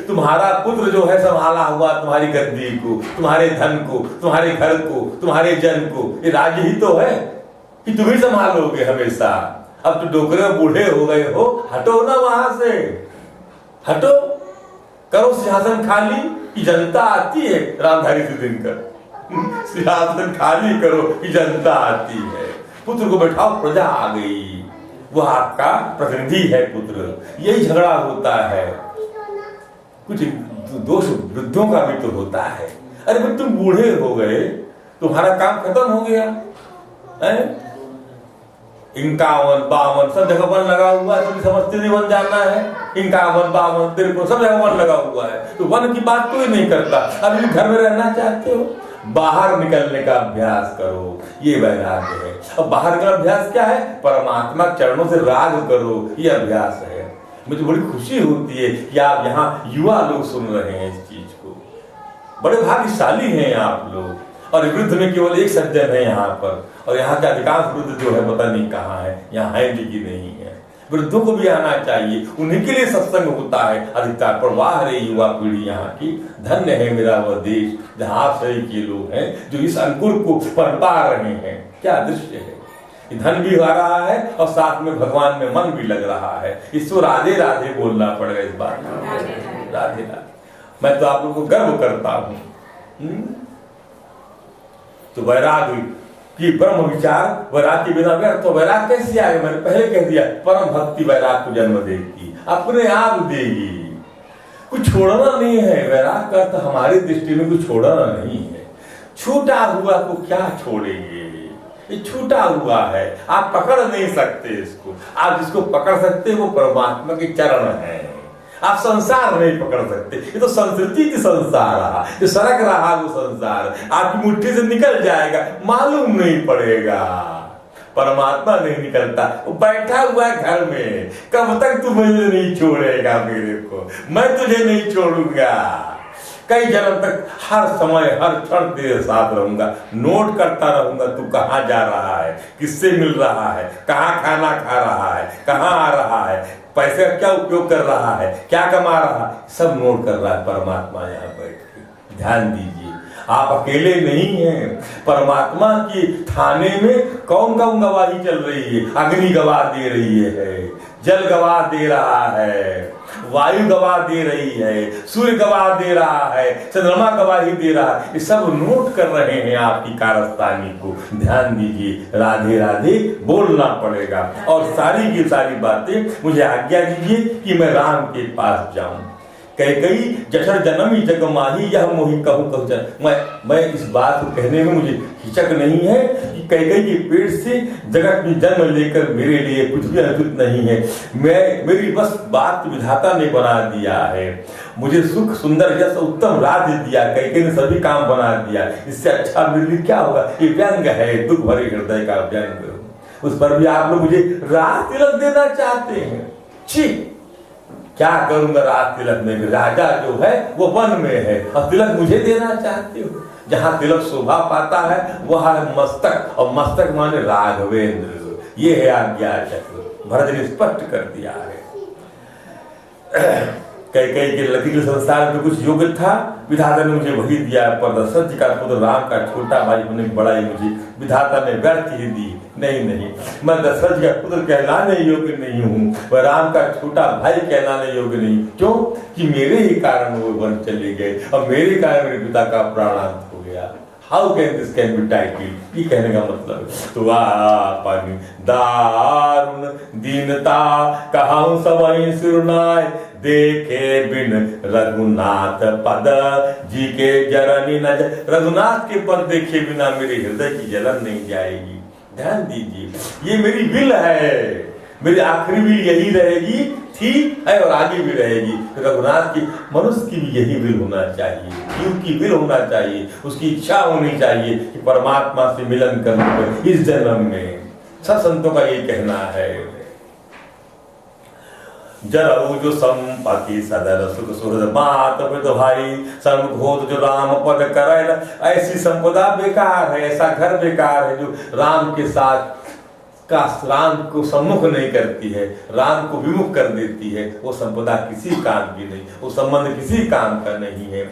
[SPEAKER 1] तुम्हारा पुत्र जो है संभाला हुआ तुम्हारी गद्दी को, तुम्हारे धन को, तुम्हारे घर को, तुम्हारे जन को, ये राज्य ही तो है कि तुम ही संभालोगे हमेशा। अब तो डोकरे बूढ़े हो गए हो, हटो ना वहां से, हटो, करो सिंहासन खाली कि जनता आती है। रामधारी से दिनकर सिंहासन खाली करो कि जनता आती है। पुत्र को बैठाओ, प्रजा आ गई, वो आपका प्रतिनिधि है पुत्र। यही झगड़ा होता है। कुछ दोष वृद्धों का भी तो होता है। अरे भाई तुम बूढ़े हो गए, तुम्हारा काम खत्म हो गया है? 51, 52 सब जगह वन लगा हुआ है, समझते नहीं वन जाना है। 51, 52 53 सब जगह वन लगा हुआ है, तो वन की बात कोई नहीं करता। अभी घर में रहना चाहते हो, बाहर निकलने का अभ्यास करो, ये वैराग्य है। अब बाहर का अभ्यास क्या है? परमात्मा चरणों से राग करो, ये अभ्यास है। मुझे बड़ी खुशी होती है कि आप यहाँ युवा लोग सुन रहे हैं इस चीज को। बड़े भाग्यशाली हैं आप लोग। और वृद्ध में केवल एक सज्जन है यहाँ पर, और यहाँ के अधिकांश वृद्ध जो है पता नहीं कहाँ है, यहाँ है भी कि नहीं है। वृद्धों को भी आना चाहिए, उन्हीं के लिए सत्संग होता है अधिकता। पर वाह रे युवा पीढ़ी यहाँ की, धन्य है मेरा वह देश जहाँ आप सही के लोग हैं जो इस अंकुर को पनपा रहे हैं। क्या दृश्य है! धन भी आ रहा है और साथ में भगवान में मन भी लग रहा है। इसको राधे राधे बोलना पड़ेगा इस बात में, राधे राधे। मैं तो आप लोगों को गर्व करता हूं। तो वैराग की ब्रह्म विचार, वैराग के बिना व्यर्थ। तो वैराग कैसे आएगा? मैंने पहले कह दिया, परम भक्ति वैराग को जन्म देगी, अपने आप देगी। कुछ छोड़ना नहीं है। वैराग का अर्थ हमारी दृष्टि में कुछ छोड़ना नहीं है। छूटा हुआ को क्या छोड़ेंगे? ये छूटा हुआ है, आप पकड़ नहीं सकते इसको। आप जिसको पकड़ सकते वो परमात्मा के चरण है। आप संसार नहीं पकड़ सकते। ये तो संस्कृति की संसार रहा, जो सरक रहा वो संसार आपकी मुट्ठी से निकल जाएगा, मालूम नहीं पड़ेगा। परमात्मा नहीं निकलता, वो बैठा हुआ है घर में। कब तक तू मुझे नहीं छोड़ेगा? मेरे को, मैं तुझे नहीं छोड़ूंगा। कई जन्म तक हर समय हर क्षण तेरे साथ रहूंगा, नोट करता रहूंगा तू कहाँ जा रहा है, किससे मिल रहा है, कहाँ खाना खा रहा है, कहाँ आ रहा है, पैसे का क्या उपयोग कर रहा है, क्या कमा रहा है, सब नोट कर रहा है परमात्मा यहाँ बैठ के। ध्यान दीजिए, आप अकेले नहीं हैं। परमात्मा के थाने में कौन कौन गवाही चल रही है? अग्नि गवाह दे रही है, जल गवाह दे रहा है, वायु गवाह दे रही है, सूर्य गवाह दे रहा है, चंद्रमा गवाही दे रहा है। ये सब नोट कर रहे हैं आपकी कारस्तानी को। ध्यान दीजिए, राधे राधे बोलना पड़ेगा। और सारी की सारी बातें मुझे आज्ञा दीजिए कि मैं राम के पास जाऊं। कई जठर जन्मी जग माही यह मोहि कहूं कहूं। मैं इस बात को कहने में मुझे हिचक नहीं है कि कई के पेट से जगत में जन्म लेकर मेरे लिए कुछ भी अद्भुत नहीं है। मेरी बस बात विधाता ने बना दिया है। मुझे सुख सुंदर यश उत्तम राज्य दिया, कई ने सभी काम बना दिया। इससे अच्छा मेरे लिए क्या होगा? ये व्यंग है, दुख भरे हृदय का व्यंग। उस पर भी आप लोग मुझे राज तिलक देना चाहते हैं। छी, क्या करूंगा राज तिलक में? राजा जो है वो वन में है और तिलक मुझे देना चाहते हो? जहां तिलक शोभा पाता है वह है मस्तक, और मस्तक माने राघवेंद्र। ये है आज्ञा चक्र, भरत ने स्पष्ट कर दिया है। कैकेयी के लड़की के संसार में कुछ योग्य था, विधाता ने मुझे वही दिया, पर दशरथ जी का पुत्र राम का छोटा भाई होने की बड़ाई मुझे विधाता ने व्यर्थ ही दी। नहीं, मैं दशरथ जी का पुत्र कहलाने योग्य नहीं हूँ, वह राम का छोटा भाई कहलाने योग्य नहीं। क्यों? कि मेरे ही कारण वो वन चले गए और मेरे कारण मेरे पिता का प्राणांत हो गया। How can this can be title, ये कहने का मतलब तो पानी दारुण दीनता कहाऊं सवई सुरनाय, देखे बिन रघुनाथ पद जी के जरनी न जाए। रघुनाथ के पद देखे बिना मेरे हृदय की जलन नहीं जाएगी। ध्यान दीजिए, ये मेरी विल है, मेरी आखिरी विल यही रहेगी, थी है और आगे भी रहेगी। रघुनाथ की, मनुष्य की भी यही विल होना चाहिए, जीव की विल होना चाहिए, उसकी इच्छा होनी चाहिए कि परमात्मा से मिलन करने इस जन्म में। सब संतों का ये कहना है। जरऊ जो संपत्ति सदर सुख सुहृद मात पित भाई, संघोत जो राम पद करे, ऐसी संपदा बेकार है, ऐसा घर बेकार है जो राम के साथ का राम को सम्मुख नहीं करती है, राम को विमुख कर देती है। वो संपदा किसी काम की नहीं, वो संबंध किसी काम का नहीं है।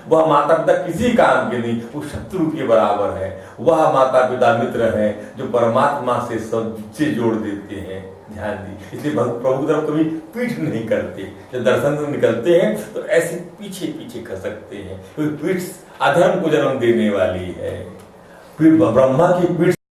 [SPEAKER 1] वह माता पिता किसी काम के नहीं, वो शत्रु के बराबर है। वह माता पिता मित्र है जो परमात्मा से जोड़ देते हैं। ध्यान दी, इसलिए प्रभु की तरफ कभी पीठ नहीं करते। जब दर्शन से निकलते हैं तो ऐसे पीछे पीछे खसकते हैं, क्योंकि पीठ अधर्म को जन्म देने वाली है। फिर ब्रह्मा की पीठ